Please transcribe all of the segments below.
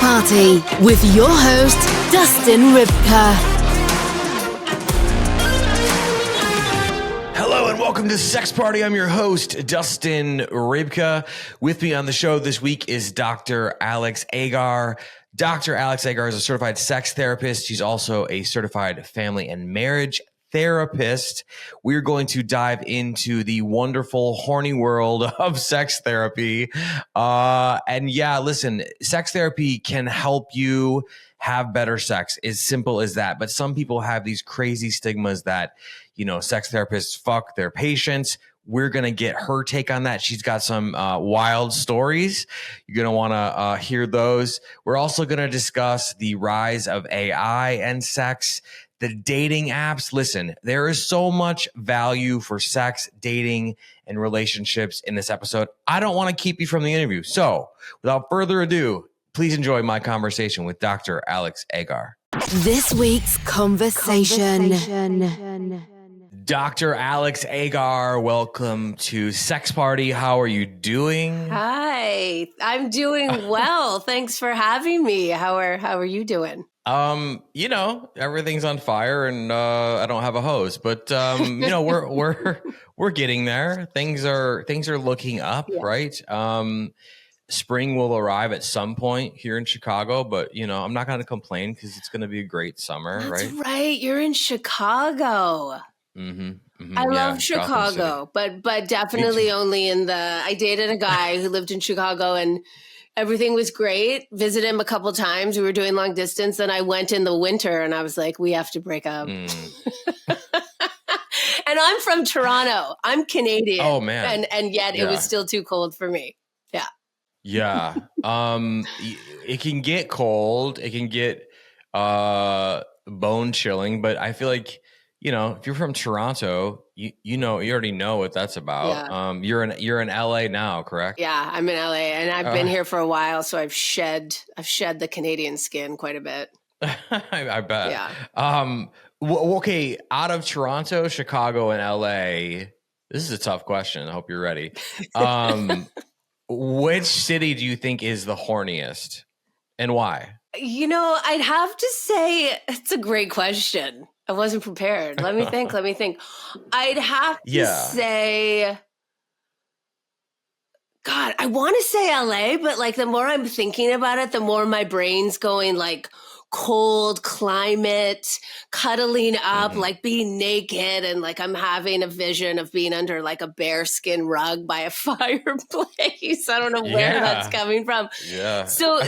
Party with your host, Dustin Rybka. Hello and welcome to Sex Party. I'm your host, Dustin Rybka. With me on the show this week is Dr. Alix Agar. Dr. Alix Agar is a certified sex therapist. She's also a certified family and marriage therapist. We're going to dive into the wonderful, horny world of sex therapy. And yeah, listen, sex therapy can help you have better sex. As simple as that. But some people have these crazy stigmas that, you know, sex therapists fuck their patients. We're going to get her take on that. She's got some wild stories. You're going to want to hear those. We're also going to discuss the rise of AI and sex, the dating apps. Listen, there is so much value for sex, dating, and relationships in this episode. I don't want to keep you from the interview. So without further ado, please enjoy my conversation with Dr. Alix Agar. This week's conversation. Dr. Alix Agar, welcome to Sex Party. How are you doing? Hi, I'm doing well. Thanks for having me. How are you doing? You know, everything's on fire and I don't have a hose, but you know, we're getting there. Things are looking up, yeah. Right? Spring will arrive at some point here in Chicago, but you know, I'm not going to complain because it's going to be a great summer. That's right. You're in Chicago. I love Chicago, but definitely only in I dated a guy who lived in Chicago and everything was great. Visited him a couple times. We were doing long distance and I went in the winter and I was like, we have to break up. And I'm from Toronto. I'm Canadian. Oh man. And yet it was still too cold for me. Yeah. Yeah. It can get cold. It can get bone chilling, but I feel like, you know, if you're from Toronto, you already know what that's about. Yeah. You're in LA now, correct? Yeah, I'm in LA and I've been here for a while, so I've shed the Canadian skin quite a bit. I bet. Yeah. Okay, out of Toronto, Chicago, and LA, this is a tough question. I hope you're ready. Which city do you think is the horniest and why? You know, I'd have to say it's a great question. I wasn't prepared. Let me think. I'd have to say, God, I want to say LA, but like the more I'm thinking about it, the more my brain's going like cold climate, cuddling up, like being naked. And like I'm having a vision of being under like a bearskin rug by a fireplace. I don't know where that's coming from. Yeah. So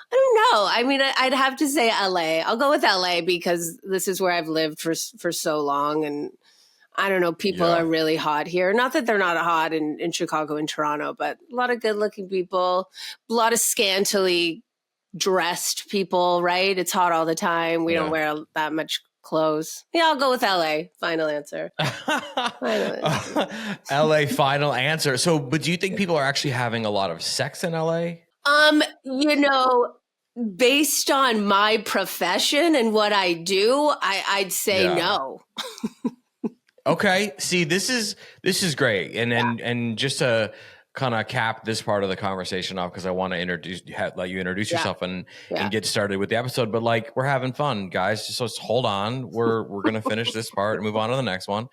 I don't know. I mean, I'd have to say LA. I'll go with LA because this is where I've lived for so long. And I don't know, people are really hot here. Not that they're not hot in Chicago and Toronto, but a lot of good looking people, a lot of scantily dressed people, right? It's hot all the time. We don't wear that much clothes. Yeah, I'll go with LA. Final answer. LA, final answer. So, but do you think people are actually having a lot of sex in LA? You know, based on my profession and what I do, I'd say no. Okay. See, this is great. And just to kind of cap this part of the conversation off, because I want to let you introduce yourself and get started with the episode. But like, we're having fun, guys. Just hold on. We're going to finish this part and move on to the next one.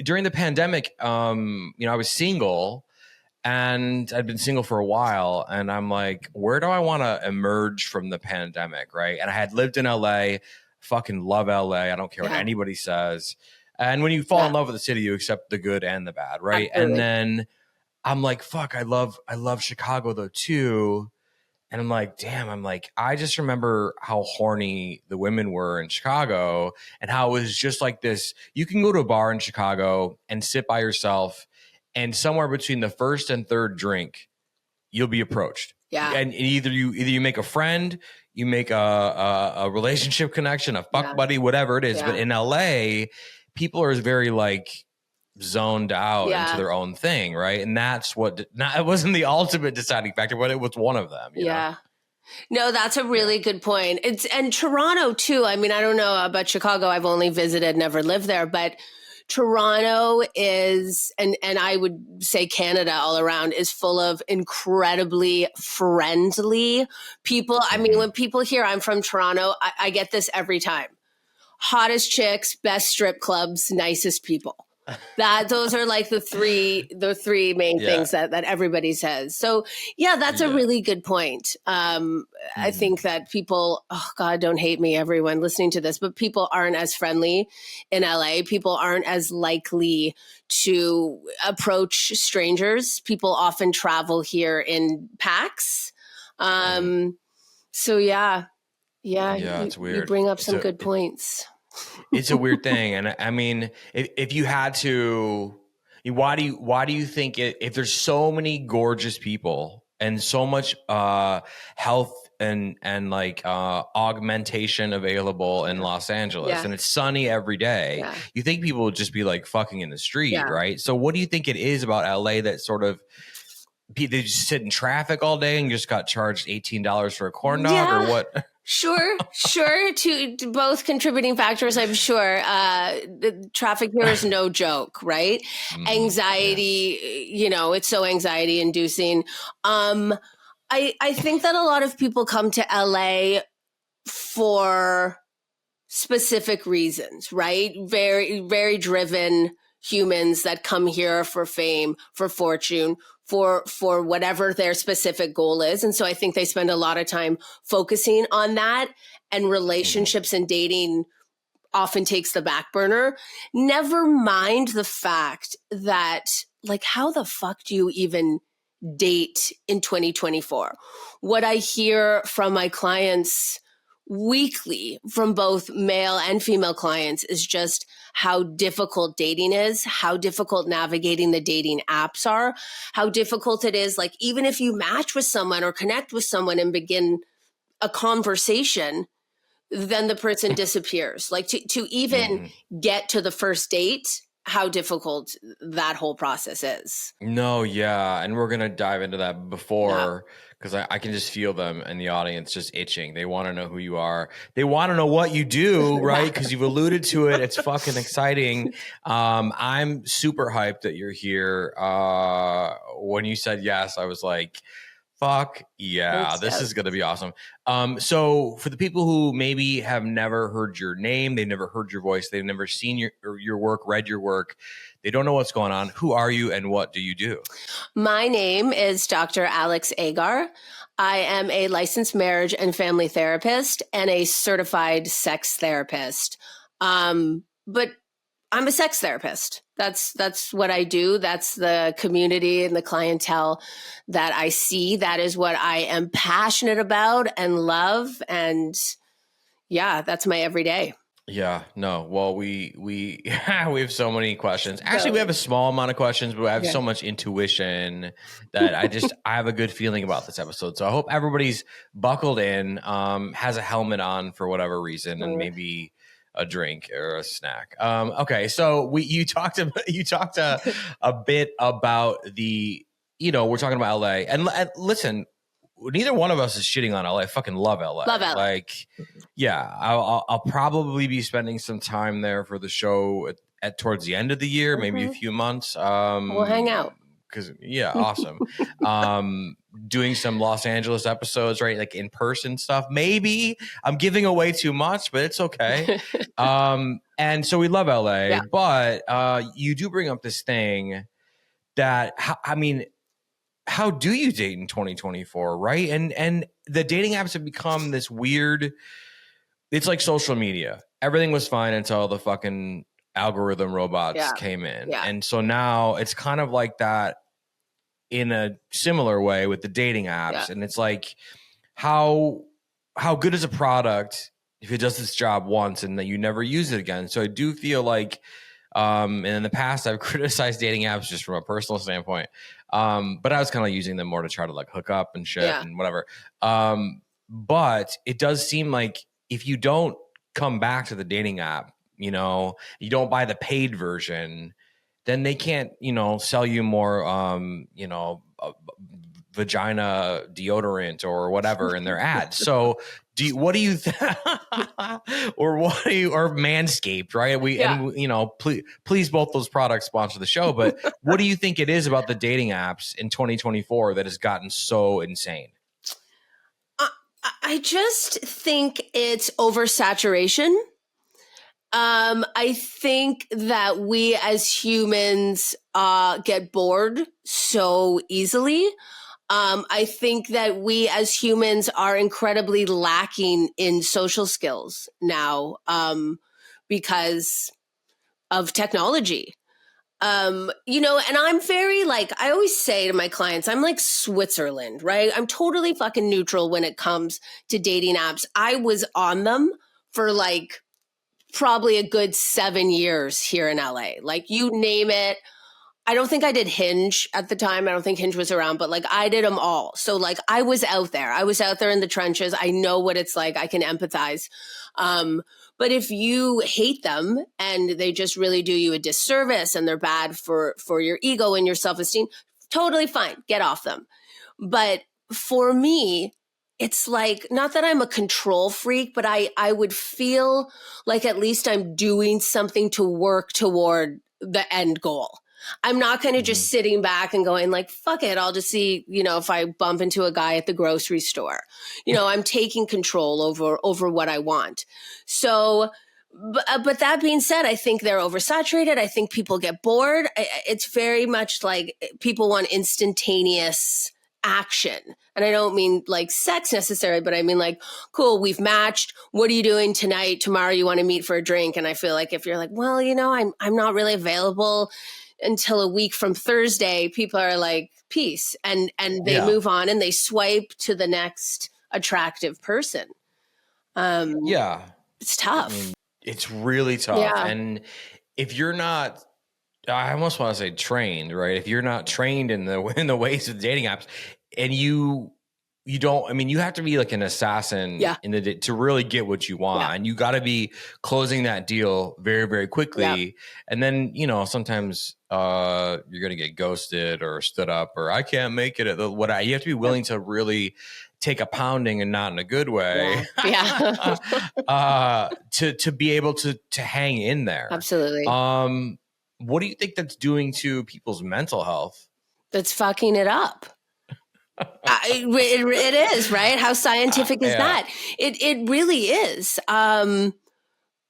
During the pandemic, you know, I was single. And I'd been single for a while and I'm like, where do I want to emerge from the pandemic, right? And I had lived in LA, fucking love LA. I don't care what anybody says. And when you fall in love with the city, you accept the good and the bad, right? Absolutely. And then I'm like, fuck, I love Chicago though too. And I'm like, damn, I just remember how horny the women were in Chicago and how it was just like this. You can go to a bar in Chicago and sit by yourself and somewhere between the first and third drink, you'll be approached. Yeah. And either you make a friend, you make a relationship connection, a fuck buddy, whatever it is. Yeah. But in LA, people are very like zoned out into their own thing, right? And that's it wasn't the ultimate deciding factor, but it was one of them. You know? No, that's a really good point. And Toronto too. I mean, I don't know about Chicago. I've only visited, never lived there, but Toronto is, and I would say Canada all around, is full of incredibly friendly people. I mean, when people hear I'm from Toronto, I get this every time. Hottest chicks, best strip clubs, nicest people. Those are like the three main things that everybody says. So yeah, that's a really good point. I think that people, oh God, don't hate me, everyone listening to this, but people aren't as friendly in LA. People aren't as likely to approach strangers. People often travel here in packs. So yeah, it's weird. You bring up some good points. It's a weird thing. And I mean, if you had to, why do you think if there's so many gorgeous people and so much health and like augmentation available in Los Angeles and it's sunny every day, you think people would just be like fucking in the street, right? So what do you think it is about LA that sort of, they just sit in traffic all day and just got charged $18 for a corn dog or what? Sure. To both contributing factors, I'm sure. The traffic here is no joke, right? Anxiety, it's so anxiety inducing. I think that a lot of people come to LA for specific reasons, right? Very, very driven humans that come here for fame, for fortune, for whatever their specific goal is. And so I think they spend a lot of time focusing on that, and relationships and dating often takes the back burner. Never mind the fact that, like, how the fuck do you even date in 2024? What I hear from my clients weekly, from both male and female clients, is just how difficult dating is, how difficult navigating the dating apps are, how difficult it is. Like, even if you match with someone or connect with someone and begin a conversation, then the person disappears. Like, to even get to the first date, how difficult that whole process is. No, yeah. And we're going to dive into that before, because I can just feel them in the audience just itching. They want to know who you are. They want to know what you do, right? Because you've alluded to it. It's fucking exciting. I'm super hyped that you're here. When you said yes, I was like, fuck yeah, this is going to be awesome. So for the people who maybe have never heard your name, they've never heard your voice, they've never seen your work, read your work, they don't know what's going on. Who are you and what do you do? My name is Dr. Alix Agar. I am a licensed marriage and family therapist and a certified sex therapist. But I'm a sex therapist. That's what I do. That's the community and the clientele that I see. That is what I am passionate about and love. And yeah, that's my everyday. Yeah, no. Well, we have so many questions. Actually, we have a small amount of questions, but I have so much intuition that I have a good feeling about this episode. So I hope everybody's buckled in, has a helmet on for whatever reason, and maybe a drink or a snack. Okay, so you talked a bit about the, we're talking about LA, and listen, neither one of us is shitting on LA. I fucking love LA. Love LA. Like, yeah, I'll probably be spending some time there for the show at towards the end of the year, maybe a few months. We'll hang out. Awesome. Doing some Los Angeles episodes, right? Like in person stuff. Maybe I'm giving away too much, but it's okay. And so we love LA, but you do bring up this thing that, how do you date in 2024, right? And the dating apps have become this weird, it's like social media. Everything was fine until the fucking algorithm robots came in. Yeah. And so now it's kind of like that in a similar way with the dating apps. Yeah. And it's like, how good is a product if it does its job once and then you never use it again? So I do feel like, and in the past I've criticized dating apps just from a personal standpoint. But I was kind of using them more to try to like hook up and shit and whatever. But it does seem like if you don't come back to the dating app, you don't buy the paid version, then they can't, sell you more, vagina deodorant or whatever in their ads. So or Manscaped, right? Please both those products sponsor the show, but what do you think it is about the dating apps in 2024 that has gotten so insane? I just think it's oversaturation. I think that we as humans get bored so easily. I think that we as humans are incredibly lacking in social skills now because of technology. And I'm very I always say to my clients, I'm like Switzerland, right? I'm totally fucking neutral when it comes to dating apps. I was on them for probably a good 7 years here in LA. You name it. I don't think I did Hinge at the time. I don't think Hinge was around, but I did them all. So I was out there. I was out there in the trenches. I know what it's like. I can empathize. But if you hate them and they just really do you a disservice and they're bad for your ego and your self-esteem, totally fine. Get off them. But for me, it's not that I'm a control freak, but I would feel like at least I'm doing something to work toward the end goal. I'm not kind of just sitting back and going fuck it. I'll just see, if I bump into a guy at the grocery store, I'm taking control over what I want. So, but that being said, I think they're oversaturated. I think people get bored. It's very much people want instantaneous action. And I don't mean sex necessarily, but I mean cool, we've matched. What are you doing tonight? Tomorrow you want to meet for a drink? And I feel if you're well, I'm not really available until a week from Thursday, people are peace. And they move on and they swipe to the next attractive person. It's tough. I mean, it's really tough. Yeah. And if you're not, I almost want to say trained, right? If you're not trained in the ways of dating apps and you don't, I mean, you have to be an assassin to really get what you want. Yeah. And you got to be closing that deal very, very quickly. Yeah. And then, sometimes you're going to get ghosted or stood up or I can't make it. You have to be willing to really take a pounding and not in a good way. Yeah. To be able to hang in there. Absolutely. What do you think that's doing to people's mental health? That's fucking it up. It is, right? How scientific is that? It really is.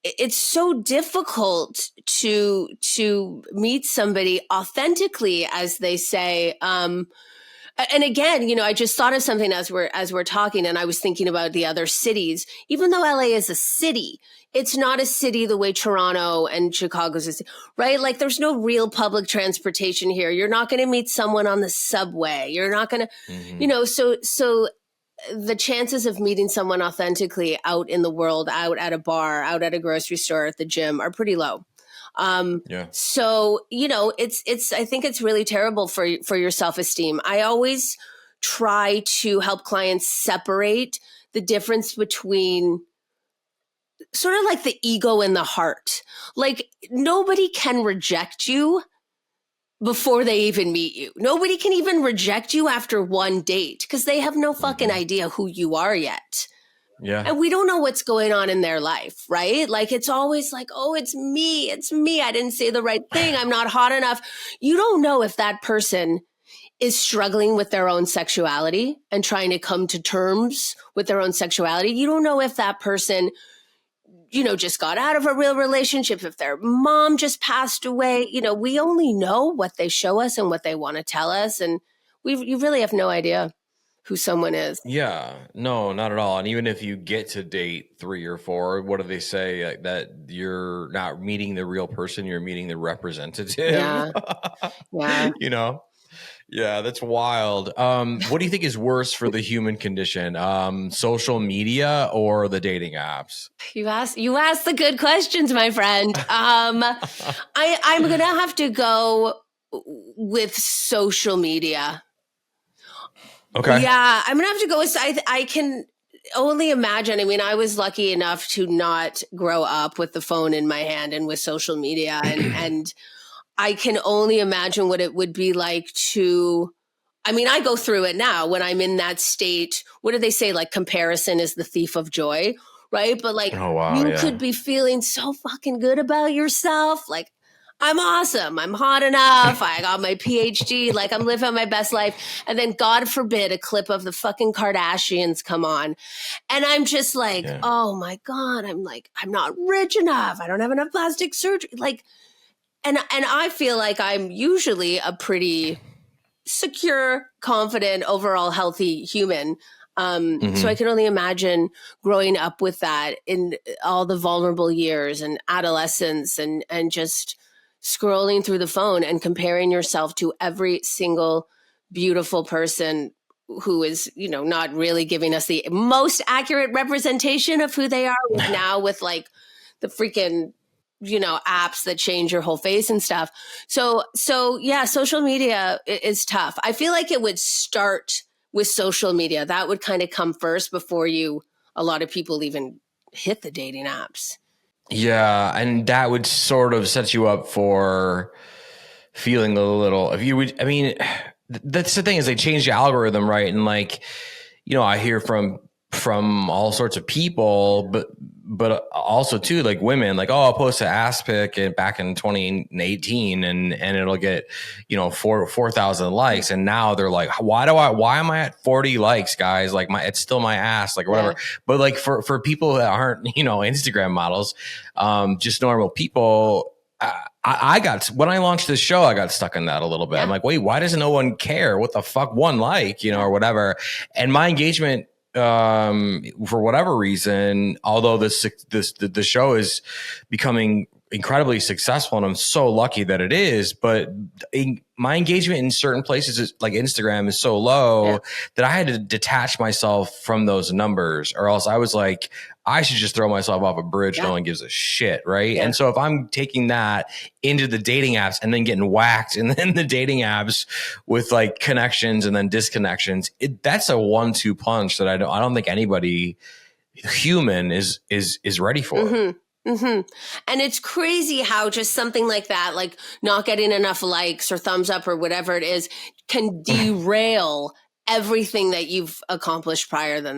It's so difficult to meet somebody authentically, as they say. And again, I just thought of something as we're talking, and I was thinking about the other cities. Even though LA is a city, it's not a city the way Toronto and Chicago is, right? There's no real public transportation here. You're not going to meet someone on the subway. You're not going to, so the chances of meeting someone authentically out in the world, out at a bar, out at a grocery store, at the gym are pretty low. So, I think it's really terrible for your self-esteem. I always try to help clients separate the difference between sort of the ego and the heart. Nobody can reject you before they even meet you. Nobody can even reject you after one date because they have no fucking idea who you are yet. Yeah. And we don't know what's going on in their life, right? It's always oh, it's me. I didn't say the right thing. I'm not hot enough. You don't know if that person is struggling with their own sexuality and trying to come to terms with their own sexuality. You don't know if that person, just got out of a real relationship, if their mom just passed away. We only know what they show us and what they want to tell us. And you really have no idea who someone is. Yeah, no, not at all. And even if you get to date 3 or 4, what do they say? That you're not meeting the real person, you're meeting the representative. Yeah. Yeah. Yeah, that's wild. What do you think is worse for the human condition? Social media or the dating apps? You asked the good questions, my friend. I'm going to have to go with social media. Okay. Yeah, I'm going to have to go with, I can only imagine. I mean, I was lucky enough to not grow up with the phone in my hand and with social media. And I can only imagine what it would be like to I mean, I go through it now when I'm in that state. What do they say? Like, comparison is the thief of joy, right? But like, Oh, wow, you yeah. could be feeling so fucking good about yourself. Like, I'm awesome. I'm hot enough. I got my PhD. Like, I'm living my best life. And then, God forbid, a clip of the fucking Kardashians come on. And I'm just like, oh my God. I'm like, I'm not rich enough. I don't have enough plastic surgery. Like, and I feel like I'm usually a pretty secure, confident, overall healthy human. So I can only imagine growing up with that in all the vulnerable years and adolescence and just scrolling through the phone and comparing yourself to every single beautiful person who is, you know, not really giving us the most accurate representation of who they are now with like the freaking, you know, apps that change your whole face and stuff. So yeah, social media is tough. I feel like it would start with social media. That would kind of come first before a lot of people even hit the dating apps. Yeah. And that would sort of set you up for feeling a little, if you would, I mean, that's the thing is they changed the algorithm, right? And like, you know, I hear from all sorts of people, but also too, like women, like, oh, I'll post an ass pic back in 2018 and it'll get, you know, 4,000 likes. And now they're like, why am I at 40 likes, guys? Like it's still my ass, like whatever. Yeah. But like for people that aren't, you know, Instagram models, just normal people, I got, when I launched this show, I got stuck in that a little bit. Yeah. I'm like, wait, why does no one care? What the fuck? One like, you know, or whatever. And my engagement, for whatever reason, although the show is becoming incredibly successful and I'm so lucky that it is, but my engagement in certain places is, like Instagram, is so low that I had to detach myself from those numbers, or else I was like, I should just throw myself off a bridge. No one gives a shit. Right. And so if I'm taking that into the dating apps and then getting whacked and then the dating apps with like connections and then disconnections, that's a 1-2 punch that I don't think anybody human is ready for. Mm-hmm. Mm-hmm. And it's crazy how just something like that, like not getting enough likes or thumbs up or whatever it is, can derail everything that you've accomplished prior to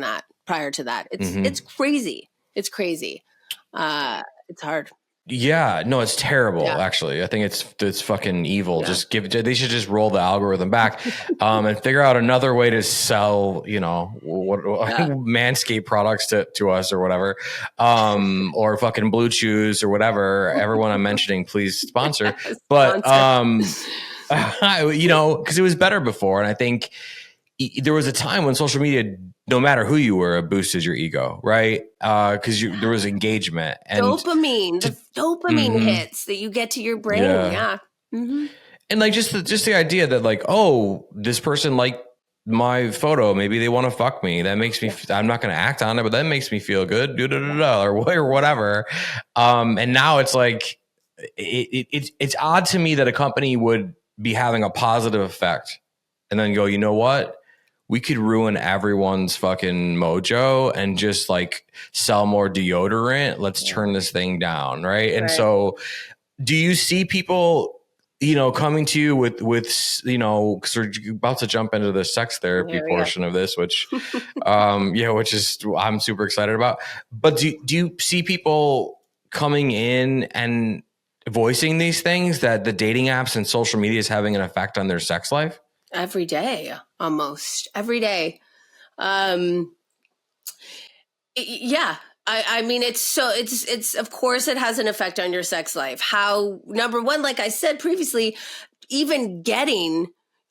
that. It's crazy. It's crazy. It's hard. Yeah, no, it's terrible. Actually, I think it's fucking evil. Yeah. They should just roll the algorithm back, and figure out another way to sell, you know, Manscaped products to us or whatever, or fucking Blue Chews or whatever. Everyone I'm mentioning, please sponsor. But you know, because it was better before, and I think there was a time when social media, no matter who you were, it boosted your ego, right? Because there was engagement and dopamine, the dopamine hits that you get to your brain. Yeah. Mm-hmm. And like just the idea that like, oh, this person liked my photo, maybe they want to fuck me. That makes me. I'm not going to act on it, but that makes me feel good, or whatever. And now it's like it's odd to me that a company would be having a positive effect, and then go, you know what? We could ruin everyone's fucking mojo and just like sell more deodorant. Let's turn this thing down. Right. And so do you see people, you know, coming to you with, you know, cause we're about to jump into the sex therapy portion of this, which, which is, I'm super excited about. But do you see people coming in and voicing these things that the dating apps and social media is having an effect on their sex life? Every day, almost every day. Yeah. I mean, it's of course it has an effect on your sex life. How, number one, like I said previously, even getting,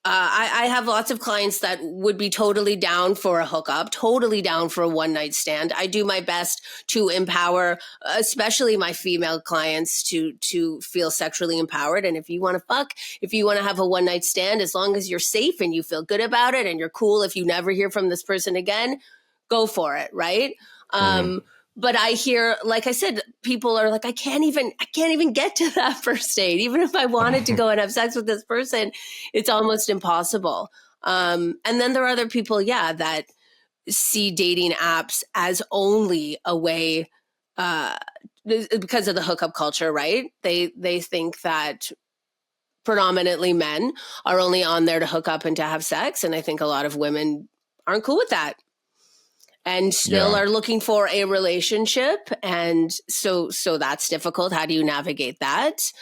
I have lots of clients that would be totally down for a hookup, totally down for a one night stand. I do my best to empower, especially my female clients, to feel sexually empowered. And if you want to fuck, if you want to have a one night stand, as long as you're safe and you feel good about it and you're cool if you never hear from this person again, go for it. Right. But I hear, like I said, people are like, I can't even get to that first date. Even if I wanted to go and have sex with this person, it's almost impossible. And then there are other people, that see dating apps as only a way, because of the hookup culture, right? They think that predominantly men, are only on there to hook up and to have sex. And I think a lot of women aren't cool with that and still are looking for a relationship. And so that's difficult. How do you navigate that?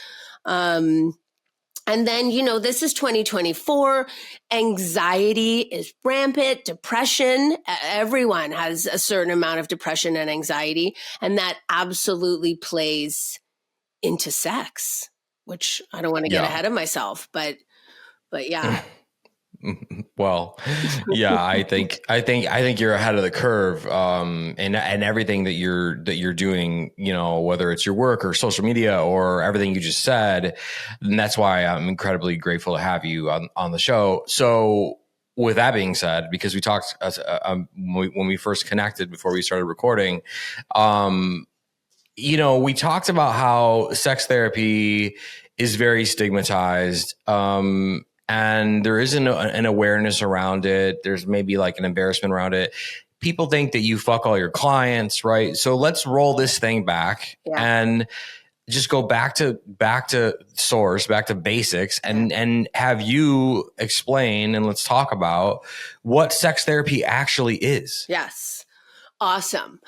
And then, this is 2024. Anxiety is rampant, depression. Everyone has a certain amount of depression and anxiety, and that absolutely plays into sex, which I don't want to get ahead of myself, but yeah. Well, yeah, I think you're ahead of the curve, and everything that you're doing, whether it's your work or social media or everything you just said, and that's why I'm incredibly grateful to have you on the show. So, with that being said, because we talked when we first connected before we started recording, we talked about how sex therapy is very stigmatized. And there isn't an awareness around it. There's maybe like an embarrassment around it. People think that you fuck all your clients, right? So let's roll this thing back and just go back to source, back to basics, and have you explain, and let's talk about what sex therapy actually is. Yes. Awesome.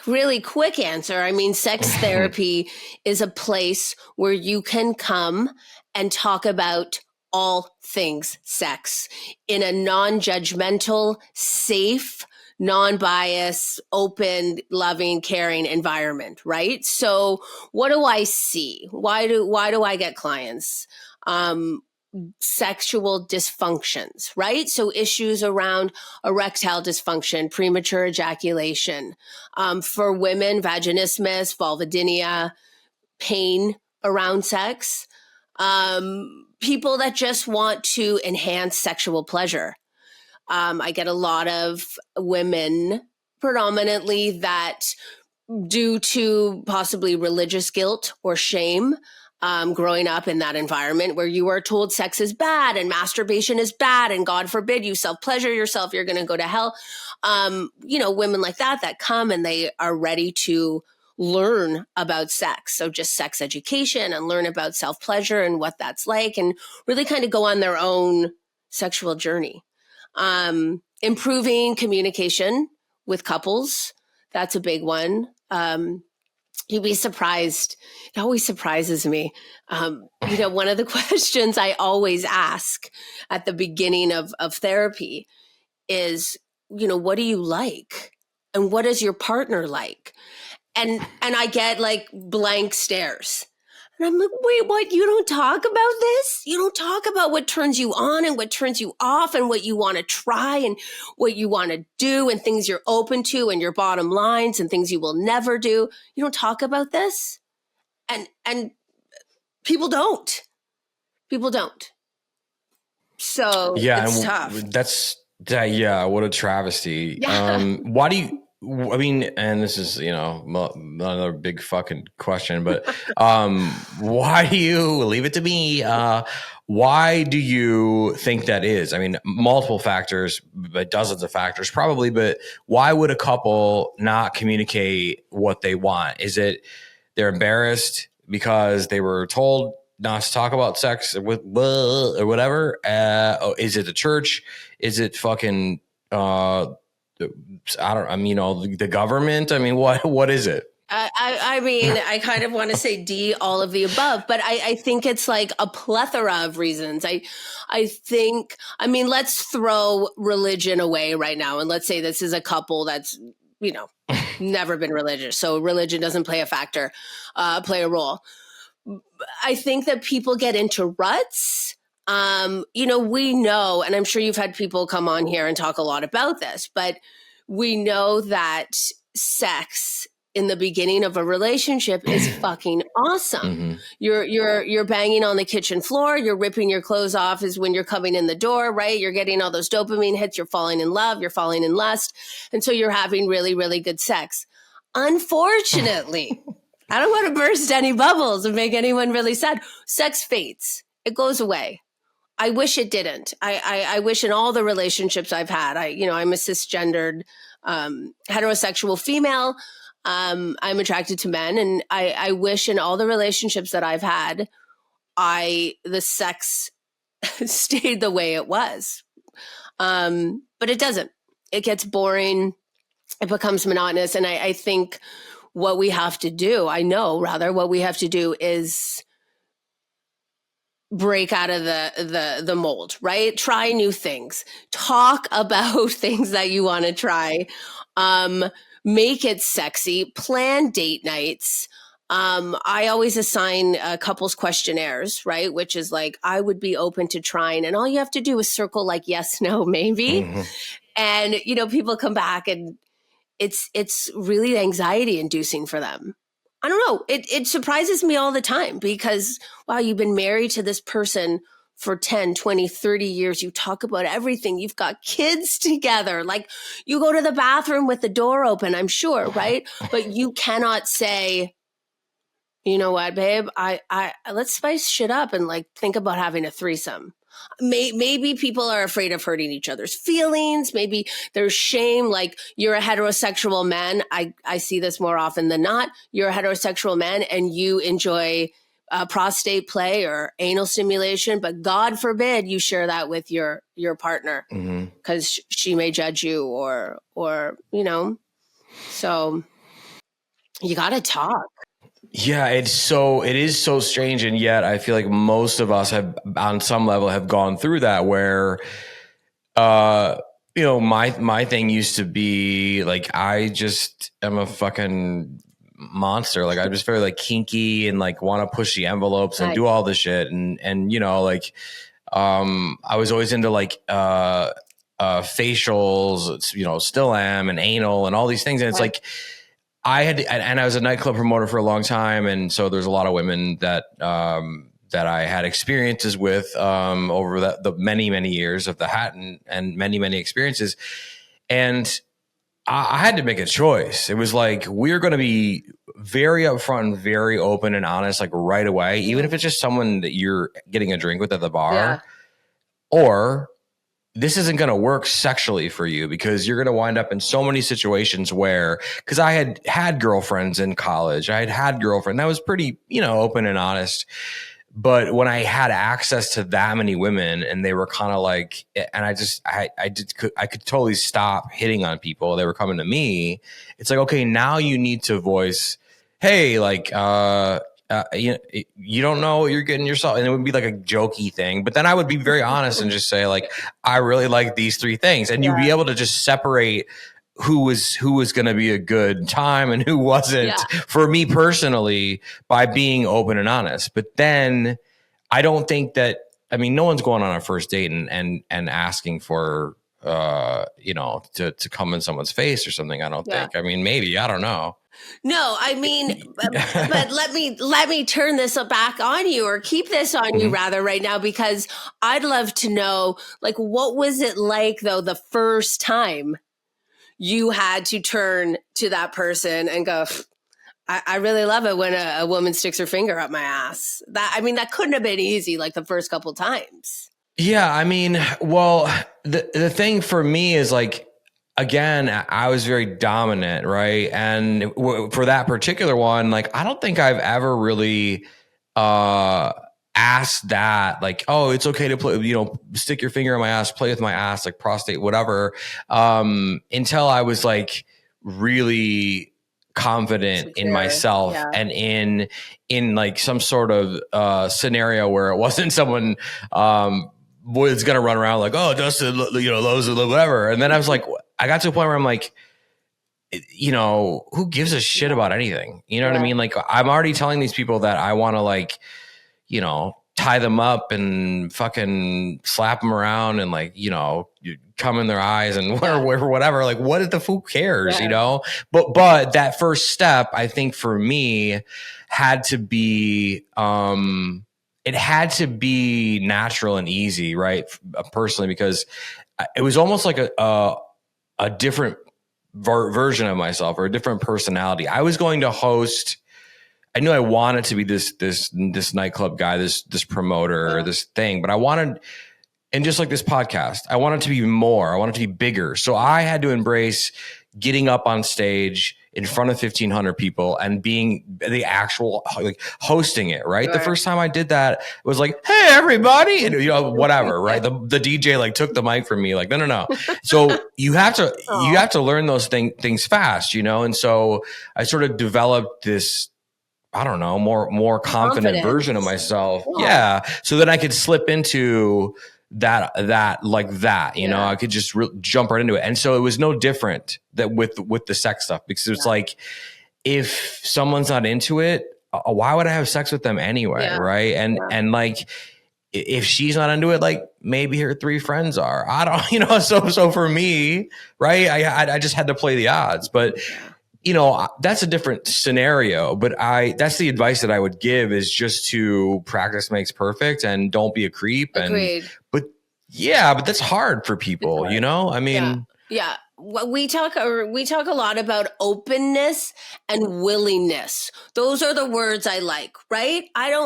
Really quick answer. I mean, sex therapy is a place where you can come and talk about all things sex in a non-judgmental, safe, non-biased, open, loving, caring environment, right? So what do I see? Why do I get clients? Sexual dysfunctions, right? So issues around erectile dysfunction, premature ejaculation. For women, vaginismus, vulvodynia, pain around sex. People that just want to enhance sexual pleasure. I get a lot of women predominantly that, due to possibly religious guilt or shame, growing up in that environment where you are told sex is bad and masturbation is bad and God forbid you self-pleasure yourself, you're going to go to hell. Women like that come and they are ready to learn about sex. So just sex education and learn about self-pleasure and what that's like and really kind of go on their own sexual journey. Improving communication with couples. That's a big one. You'd be surprised. It always surprises me. One of the questions I always ask at the beginning of therapy is, what do you like? And what does your partner like? And I get like blank stares. And I'm like, wait, what? You don't talk about this? You don't talk about what turns you on and what turns you off and what you want to try and what you want to do and things you're open to and your bottom lines and things you will never do. You don't talk about this? And people don't. People don't. So it's tough. What a travesty. Yeah. Why do you... I mean, and this is, another big fucking question, but why do you leave it to me? Why do you think that is? I mean, multiple factors, but dozens of factors probably, but why would a couple not communicate what they want? Is it they're embarrassed because they were told not to talk about sex or whatever? Is it the church? Is it fucking... the government? I mean, what is it? I mean, I kind of want to say D, all of the above, but I think it's like a plethora of reasons. I think, let's throw religion away right now. And let's say this is a couple that's, never been religious. So religion doesn't play a role. I think that people get into ruts. We know, and I'm sure you've had people come on here and talk a lot about this, but we know that sex in the beginning of a relationship is fucking awesome. Mm-hmm. You're banging on the kitchen floor. You're ripping your clothes off is when you're coming in the door, right? You're getting all those dopamine hits. You're falling in love. You're falling in lust. And so you're having really, really good sex. Unfortunately, I don't want to burst any bubbles and make anyone really sad. Sex fades. It goes away. I wish it didn't. I wish in all the relationships I've had, I'm a cisgendered, heterosexual female. I'm attracted to men, and I wish in all the relationships that I've had, the sex stayed the way it was. But it doesn't. It gets boring. It becomes monotonous. And I think what we have to do, what we have to do is break out of the mold, right? Try new things. Talk about things that you want to try. Make it sexy. Plan date nights. I always assign couples questionnaires, right? Which is like, I would be open to trying. And all you have to do is circle like yes, no, maybe. Mm-hmm. And, people come back and it's really anxiety inducing for them. I don't know. It surprises me all the time because, wow, you've been married to this person for 10, 20, 30 years. You talk about everything. You've got kids together. Like, you go to the bathroom with the door open, I'm sure, right? But you cannot say, you know what, babe, I let's spice shit up and like think about having a threesome. Maybe people are afraid of hurting each other's feelings. Maybe there's shame. Like, you're a heterosexual man. I see this more often than not. You're a heterosexual man and you enjoy prostate play or anal stimulation, but God forbid you share that with your partner because she may judge you or so you got to talk. Yeah, it is so strange. And yet I feel like most of us have on some level have gone through that where, my thing used to be like, I just am a fucking monster. Like, I'm just very like kinky and like want to push the envelopes and do all this shit. And, I was always into like, facials, still am, and anal and all these things. And it's like, I was a nightclub promoter for a long time. And so there's a lot of women that I had experiences with over the many, many years of the hat and many, many experiences. And I had to make a choice. It was like, we're going to be very upfront and very open and honest, like right away, even if it's just someone that you're getting a drink with at the bar, or this isn't going to work sexually for you because you're going to wind up in so many situations where, because I had girlfriends in college, I had girlfriend that was pretty, open and honest. But when I had access to that many women and they were kind of like, and I could totally stop hitting on people. They were coming to me. It's like, okay, now you need to voice, hey, like, you don't know what you're getting yourself, and it would be like a jokey thing. But then I would be very honest and just say like, I really like these three things, and you'd be able to just separate who was going to be a good time and who wasn't for me personally by being open and honest. But then I don't think that, no one's going on a first date and asking for to come in someone's face or something. I don't think. Maybe, I don't know. No, but let me turn this back on you, or keep this on you rather right now, because I'd love to know, like, what was it like though the first time you had to turn to that person and go, I really love it when a woman sticks her finger up my ass. That couldn't have been easy, like the first couple times. Yeah, well, the thing for me is like, again, I was very dominant, right? And for that particular one, like, I don't think I've ever really asked that, like, oh, it's okay to play, stick your finger in my ass, play with my ass, like prostate, whatever, until I was like really confident in myself and in like some sort of scenario where it wasn't someone was going to run around like, oh, Dustin, loves it, whatever. And then I was like, I got to a point where I'm like, who gives a shit about anything? You know what I mean? Like, I'm already telling these people that I want to like, tie them up and fucking slap them around and like, come in their eyes and whatever. Like, what the fuck cares, But that first step, I think for me had to be, it had to be natural and easy, right? Personally, because it was almost like a different version of myself or a different personality. I was going to host. I knew I wanted to be this nightclub guy, this promoter, this thing, but I wanted, and just like this podcast, I wanted to be more. I wanted to be bigger. So I had to embrace getting up on stage in front of 1,500 people and being the actual, like, hosting it, right? The first time I did that, it was like, hey, everybody, and, you know, whatever, right? The DJ like took the mic from me, like, no. So you have to learn those things fast, you know? And so I sort of developed this, I don't know, more confident version of myself. Yeah. So that I could slip into that, you know, I could just jump right into it. And so it was no different that with the sex stuff, because it's like, if someone's not into it, why would I have sex with them anyway? Right. And like, if she's not into it, like, maybe her 3 friends are, I don't, you know, so for me, right, I just had to play the odds. But you know, that's a different scenario, but that's the advice that I would give, is just to practice makes perfect, and don't be a creep. Agreed. But that's hard for people, you know? I mean, yeah. We talk a lot about openness and willingness. Those are the words I like, right?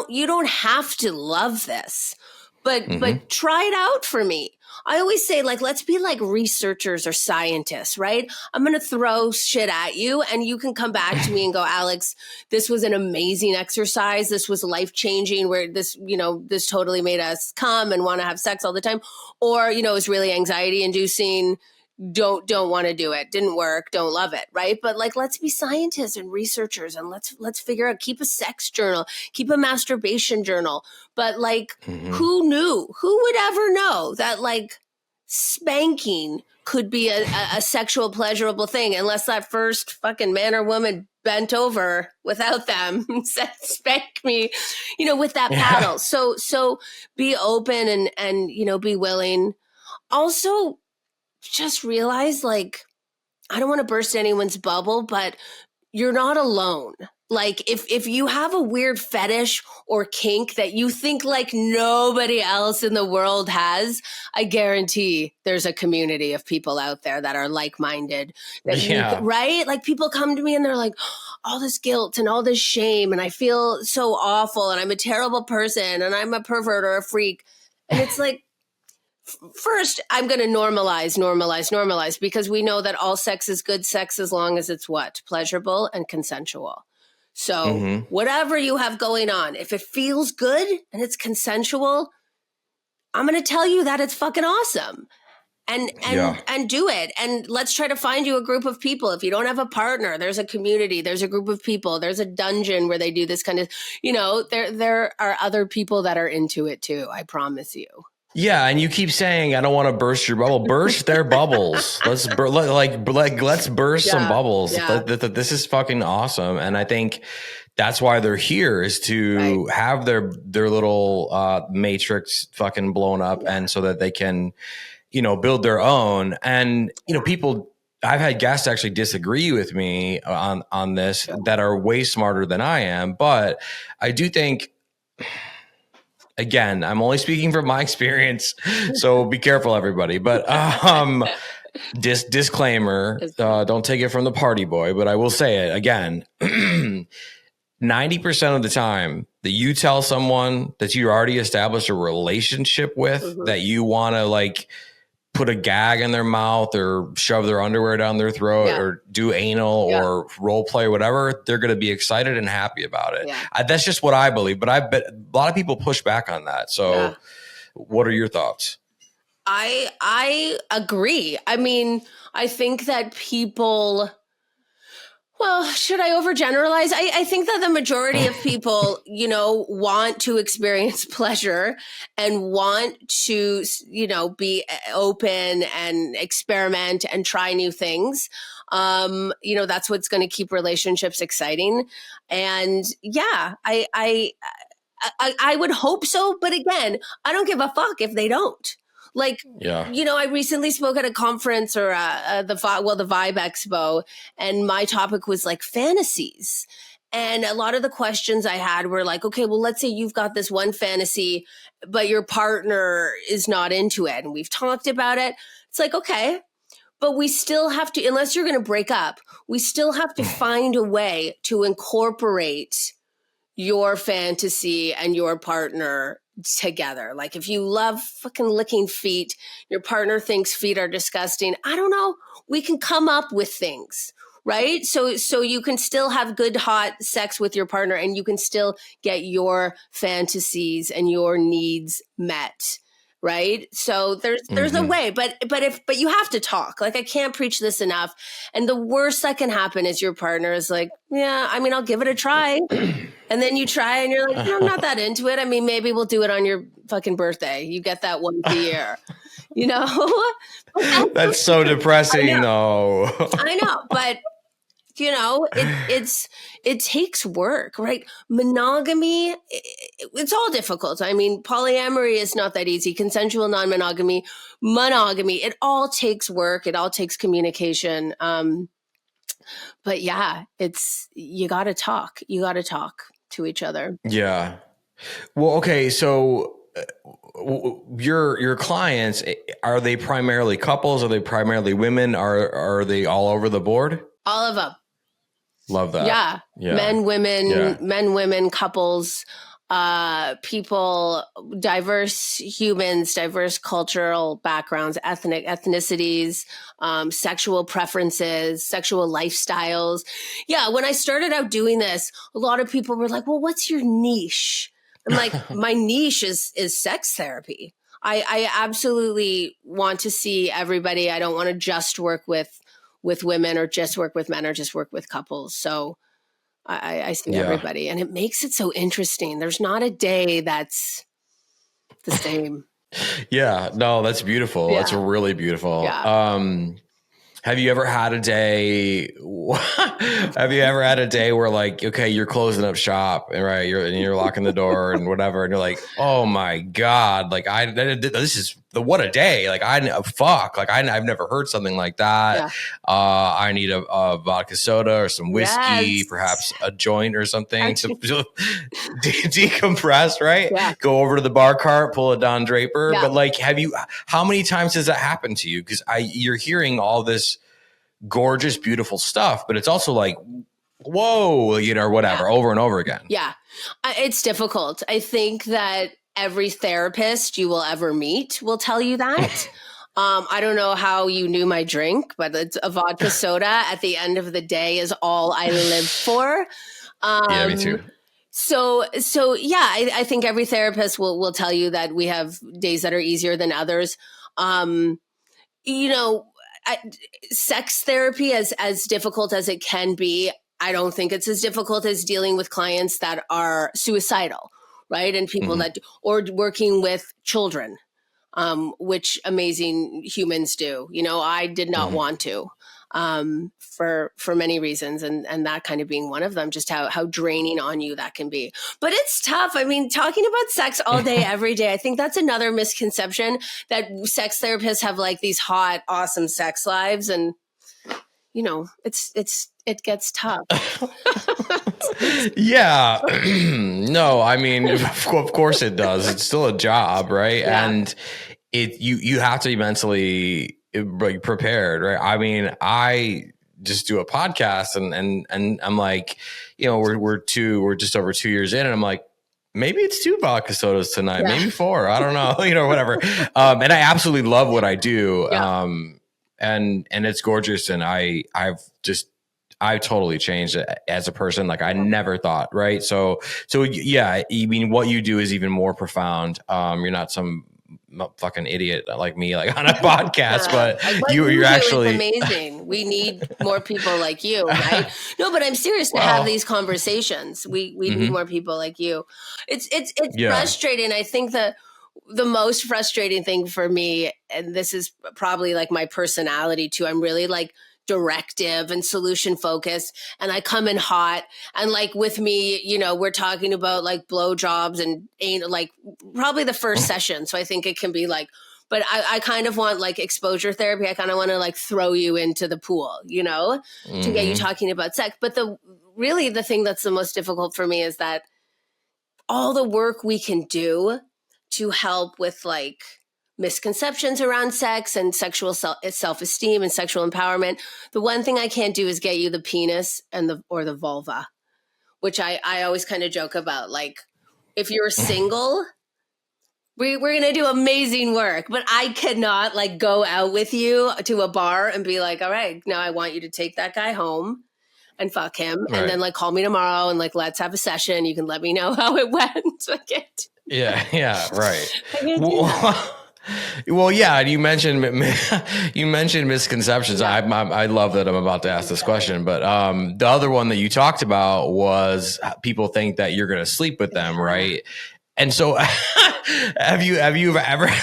You don't have to love this, but try it out for me. I always say, like, let's be like researchers or scientists, right? I'm going to throw shit at you and you can come back to me and go, Alix, this was an amazing exercise. This was life-changing, where this, you know, this totally made us come and want to have sex all the time. Or, you know, it was really anxiety inducing. Don't want to do it. Didn't work. Don't love it. Right. But like, let's be scientists and researchers, and let's figure out, keep a sex journal, keep a masturbation journal. But like, who knew? Who would ever know that like spanking could be a sexual pleasurable thing, unless that first fucking man or woman bent over without them and said, spank me, you know, with that paddle. So be open and, you know, be willing. Also, just realize, like, I don't want to burst anyone's bubble, but you're not alone. Like, if you have a weird fetish or kink that you think like nobody else in the world has, I guarantee there's a community of people out there that are like-minded. Right? Like, people come to me and they're like, all this guilt and all this shame, and I feel so awful, and I'm a terrible person, and I'm a pervert or a freak. And it's like, first, I'm going to normalize, because we know that all sex is good sex as long as it's what? Pleasurable and consensual. So whatever you have going on, if it feels good and it's consensual, I'm going to tell you that it's fucking awesome. And do it. And let's try to find you a group of people. If you don't have a partner, there's a community, there's a group of people, there's a dungeon where they do this kind of, you know, there are other people that are into it too. I promise you. Yeah, and you keep saying, I don't want to burst your bubble. Burst their bubbles. Let's burst some bubbles. Yeah. This is fucking awesome. And I think that's why they're here, is to have their little matrix fucking blown up, and so that they can, you know, build their own. And, you know, people, I've had guests actually disagree with me on this that are way smarter than I am. But I do think, again, I'm only speaking from my experience, so be careful, everybody. But disclaimer, don't take it from the party boy, but I will say it again. 90% of the time that you tell someone that you already established a relationship with, that you want to like put a gag in their mouth or shove their underwear down their throat or do anal or role play, whatever, they're going to be excited and happy about it. That's just what I believe, but I bet a lot of people push back on that. So what are your thoughts? I agree. I mean, I think that people, well, should I overgeneralize? I think that the majority of people, you know, want to experience pleasure and want to, you know, be open and experiment and try new things. You know, that's what's going to keep relationships exciting. And yeah, I would hope so. But again, I don't give a fuck if they don't. Like, you know, I recently spoke at a conference or the Vibe Expo, and my topic was like fantasies. And a lot of the questions I had were like, okay, well, let's say you've got this one fantasy, but your partner is not into it. And we've talked about it. It's like, okay, but we still have to, unless you're going to break up, we still have to find a way to incorporate your fantasy and your partner together. Like, if you love fucking licking feet, your partner thinks feet are disgusting, I don't know, we can come up with things. right? So you can still have good, hot sex with your partner and you can still get your fantasies and your needs met. Right. So there's a way, but you have to talk. Like, I can't preach this enough. And the worst that can happen is your partner is like, yeah, I mean, I'll give it a try. And then you try and you're like, no, I'm not that into it. I mean, maybe we'll do it on your fucking birthday. You get that once a year, you know? That's so depressing, though. I know, but you know, it takes work, right? Monogamy, it's all difficult. I mean, polyamory is not that easy. Consensual non-monogamy, monogamy, it all takes work. It all takes communication. But yeah, you got to talk. You got to talk to each other. Yeah. Well, okay. So your clients, are they primarily couples? Are they primarily women? Are they all over the board? All of them. Love that. Yeah. Men, women, couples, people, diverse humans, diverse cultural backgrounds, ethnicities, sexual preferences, sexual lifestyles. Yeah. When I started out doing this, a lot of people were like, well, what's your niche? I'm like, my niche is sex therapy. I absolutely want to see everybody. I don't want to just work with women or just work with men or just work with couples. So I see everybody, and it makes it so interesting. There's not a day that's the same. Yeah, no, that's beautiful. Yeah. That's really beautiful. Yeah. Have you ever had a day? Have you ever had a day where, like, okay, you're closing up shop, and right, you're locking the door and whatever, and you're like, oh my God, like this is what a day. Like I've never heard something like that. Yeah. I need a vodka soda or some whiskey, perhaps a joint or something to decompress. Right? Yeah. Go over to the bar cart, pull a Don Draper. Yeah. But like, how many times has that happened to you? Because you're hearing all this gorgeous, beautiful stuff, but it's also like, whoa, or whatever, over and over again. Yeah. It's difficult. I think that every therapist you will ever meet will tell you that. I don't know how you knew my drink, but it's a vodka soda at the end of the day is all I live for. Yeah, me too. So yeah, I think every therapist will tell you that we have days that are easier than others. Sex therapy, as difficult as it can be, I don't think it's as difficult as dealing with clients that are suicidal, right? And people that, or working with children, which amazing humans do. I did not want to, for many reasons, and that kind of being one of them, just how draining on you that can be. But it's tough. I mean, talking about sex all day, every day, I think that's another misconception, that sex therapists have like these hot, awesome sex lives, and it gets tough. Yeah. No, I mean, of course it does. It's still a job, right? Yeah. And you have to be mentally prepared, right? I mean, I just do a podcast and I'm like, we're just over 2 years in, and I'm like, maybe it's 2 vodka sodas tonight, maybe 4, I don't know, whatever. And I absolutely love what I do. Yeah. And it's gorgeous. And I've totally changed as a person. Like I never thought, right? So yeah, I mean, what you do is even more profound. You're not some fucking idiot like me, like on a podcast, but you're actually amazing. We need more people like you, right? No, but I'm serious to have these conversations. We need more people like you. It's frustrating. I think the most frustrating thing for me, and this is probably like my personality too, I'm really like directive and solution focused, and I come in hot, and like with me, we're talking about like blowjobs and ain't like probably the first session. So I think it can be like, but I kind of want like exposure therapy. I kind of want to like throw you into the pool, to get you talking about sex. But the thing that's the most difficult for me is that all the work we can do to help with like misconceptions around sex and sexual self-esteem and sexual empowerment. The one thing I can't do is get you the penis or the vulva, which I always kind of joke about. Like, if you're single, we're going to do amazing work, but I cannot like go out with you to a bar and be like, all right, now I want you to take that guy home and fuck him. Right. And then like call me tomorrow and like, let's have a session. You can let me know how it went. I can't. Yeah. Right. Well, yeah. And you mentioned misconceptions. Yeah. I love that I'm about to ask this question, but the other one that you talked about was people think that you're going to sleep with them. Right. And so have you ever had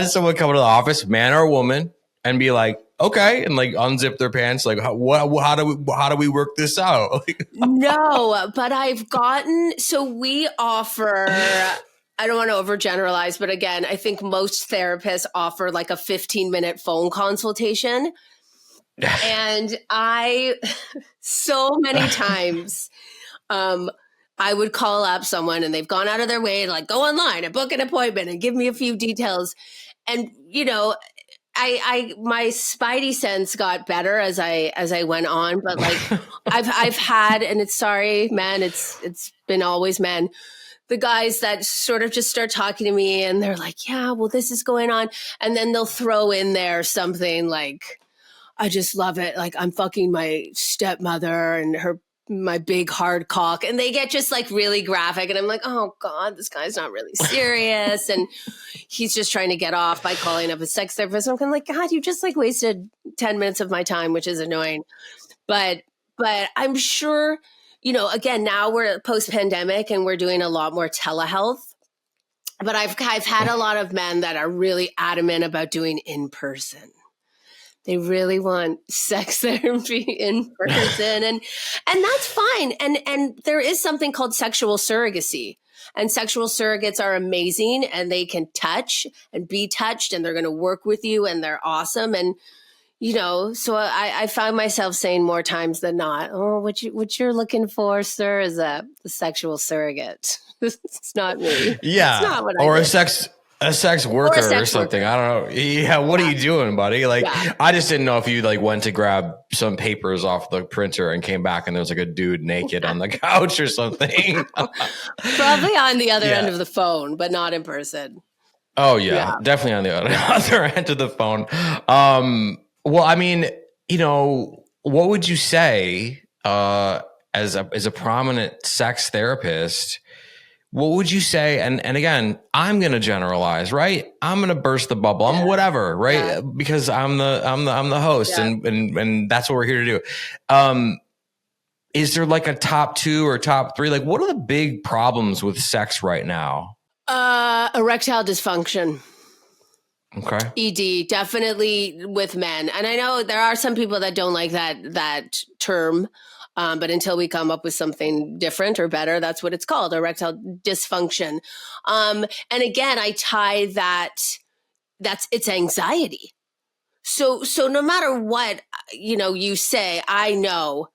someone come to the office, man or woman, and be like, okay, and like unzip their pants, like how do we work this out? No, but I've gotten, so we offer, I don't want to overgeneralize, but again, I think most therapists offer like a 15-minute phone consultation. And so many times, I would call up someone and they've gone out of their way to like go online and book an appointment and give me a few details. And, you know, my spidey sense got better as I went on, but like I've had, and it's sorry, men, it's been always men, the guys that sort of just start talking to me and they're like, yeah, well, this is going on. And then they'll throw in there something like, I just love it. Like I'm fucking my stepmother and my big hard cock, and they get just like really graphic, and I'm like, oh God, this guy's not really serious, and he's just trying to get off by calling up a sex therapist. I'm kind of like, God, you just like wasted 10 minutes of my time, which is annoying. But I'm sure, you know, again, now we're post-pandemic and we're doing a lot more telehealth. But I've had a lot of men that are really adamant about doing in person. They really want sex therapy in person, and that's fine. And there is something called sexual surrogacy, and sexual surrogates are amazing, and they can touch and be touched, and they're going to work with you, and they're awesome. And you know, so I found myself saying more times than not, "Oh, what you're looking for, sir, is a sexual surrogate. It's not me. Yeah, it's not what or I a did. sex worker or something. I don't know. Yeah. What are you doing, buddy? Like, I just didn't know if you like went to grab some papers off the printer and came back and there was like a dude naked on the couch or something. Probably on the other end of the phone, but not in person. Oh yeah. Definitely on the other end of the phone. Well, I mean, you know, what would you say, as a prominent sex therapist? What would you say? And again, I'm going to generalize, right? I'm going to burst the bubble. I'm whatever, right? Yeah. Because I'm the host, and that's what we're here to do. Is there like a top 2 or top 3? Like, what are the big problems with sex right now? Erectile dysfunction. Okay. ED, definitely with men. And I know there are some people that don't like that term. But until we come up with something different or better, that's what it's called, erectile dysfunction. And again, I tie it's anxiety. So no matter what, you know, you say, I know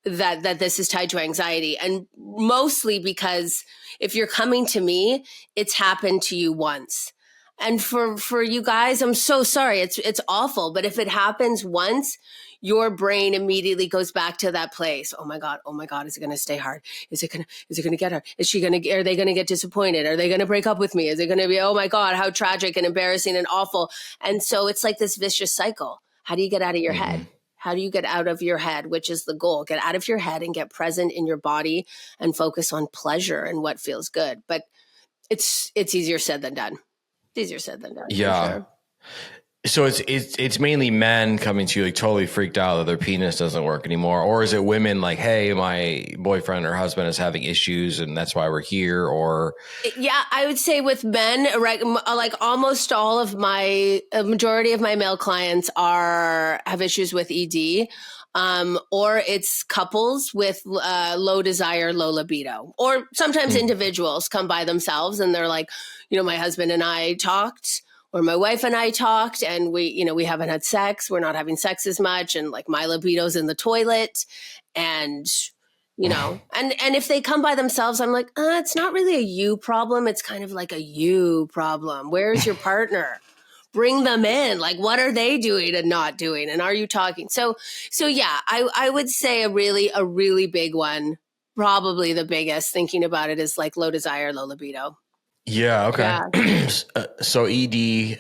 that this is tied to anxiety, and mostly because if you're coming to me, it's happened to you once. And for you guys, I'm so sorry. It's awful. But if it happens once, your brain immediately goes back to that place. Oh my God. Is it going to stay hard? Is it going to get hard? Are they going to get disappointed? Are they going to break up with me? Is it going to be, oh my God, how tragic and embarrassing and awful. And so it's like this vicious cycle. How do you get out of your head? How do you get out of your head, which is the goal? Get out of your head and get present in your body and focus on pleasure and what feels good. But it's easier said than done. Easier said than done. Yeah. Sure. So it's mainly men coming to you like totally freaked out that their penis doesn't work anymore, or is it women like, hey, my boyfriend or husband is having issues and that's why we're here? Or I would say with men, right, like almost all of a majority of my male clients have issues with ED. Or it's couples with low desire, low libido, or sometimes individuals come by themselves and they're like, you know, my husband and I talked, or my wife and I talked, and we haven't had sex. We're not having sex as much, and like my libido's in the toilet, and you know, and if they come by themselves, I'm like, it's not really a you problem. It's kind of like a you problem. Where's your partner? Bring them in. Like, what are they doing and not doing? And are you talking? So yeah, I would say a really big one, probably the biggest, thinking about it, is like low desire, low libido. Yeah. Okay. So ED,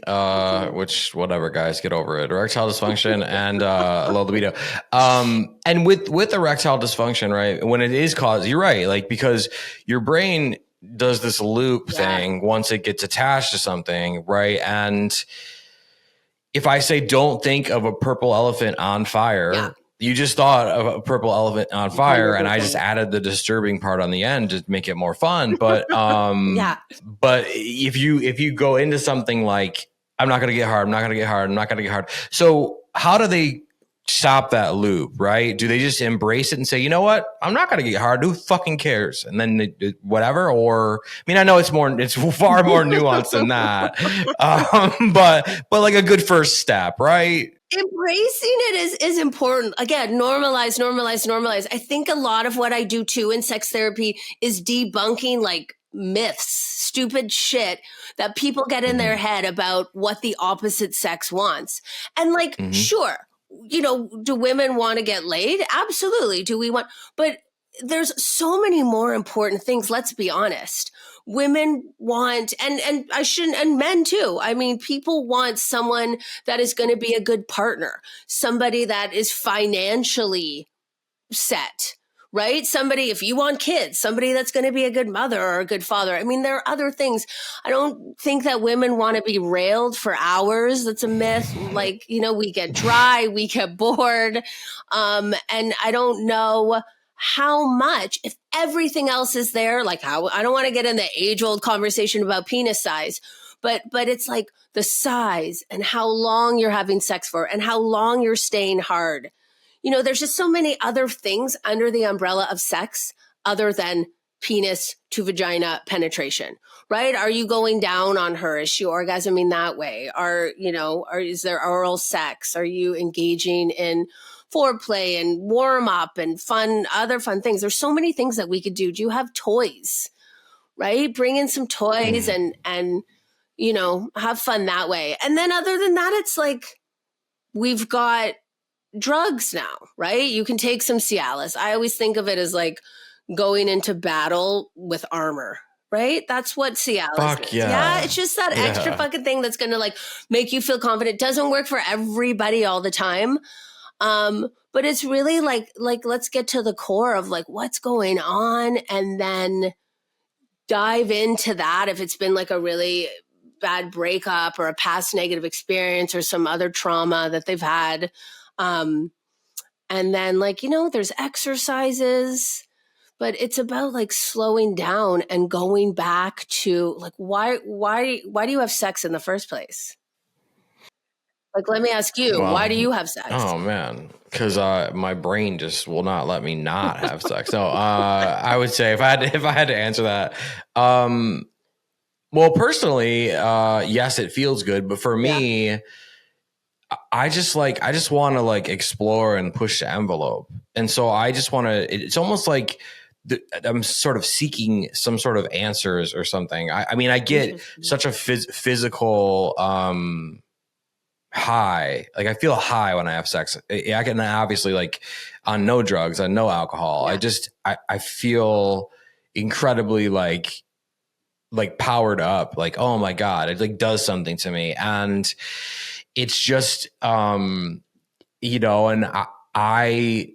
which whatever, guys, get over it. Erectile dysfunction and low libido. And with erectile dysfunction, right? When it is caused, you're right. Like, because your brain does this loop thing once it gets attached to something, right? And if I say, don't think of a purple elephant on fire, you just thought of a purple elephant on fire, 100%. And I just added the disturbing part on the end to make it more fun. But but if you go into something like, I'm not going to get hard, I'm not going to get hard, I'm not going to get hard. So how do they stop that loop, right? Do they just embrace it and say, you know what, I'm not going to get hard, who fucking cares, and then whatever? Or, I mean, I know it's far more nuanced than that, but like a good first step, right? Embracing it is important. Again, normalize. I think a lot of what I do too in sex therapy is debunking like myths, stupid shit that people get in their head about what the opposite sex wants. And like, sure, do women want to get laid? Absolutely. Do we want, but there's so many more important things. Let's be honest. Women want, and men too. I mean, people want someone that is going to be a good partner, somebody that is financially set, right? Somebody, if you want kids, somebody that's going to be a good mother or a good father. I mean, there are other things. I don't think that women want to be railed for hours. That's a myth. Like, we get dry, we get bored. And I don't know how much, if everything else is there, like how, I don't want to get in the age-old conversation about penis size, but it's like the size and how long you're having sex for and how long you're staying hard. There's just so many other things under the umbrella of sex other than penis to vagina penetration, right? Are you going down on her? Is she orgasming that way? Is there oral sex? Are you engaging in foreplay and warm up and other fun things? There's so many things that we could do. Do you have toys, right? Bring in some toys and have fun that way. And then other than that, it's like, we've got drugs now, right? You can take some Cialis. I always think of it as like going into battle with armor, right? That's what Cialis is. Yeah, it's just that extra fucking thing that's going to like make you feel confident. It doesn't work for everybody all the time. But it's really like, let's get to the core of like what's going on and then dive into that. If it's been like a really bad breakup or a past negative experience or some other trauma that they've had. And then like, there's exercises, but it's about like slowing down and going back to like, why do you have sex in the first place? Like, let me ask you, why do you have sex? Oh man, because my brain just will not let me not have sex. No, I would say if I had to answer that, well, personally, yes, it feels good, but for me, I just want to like explore and push the envelope, and so I just want to. It's almost like I'm sort of seeking some sort of answers or something. I mean, I get such a physical high. Like I feel high when I have sex. I can obviously like on no drugs, on no alcohol. Yeah. I feel incredibly like powered up. Like, oh my God, it like does something to me. And it's just, and I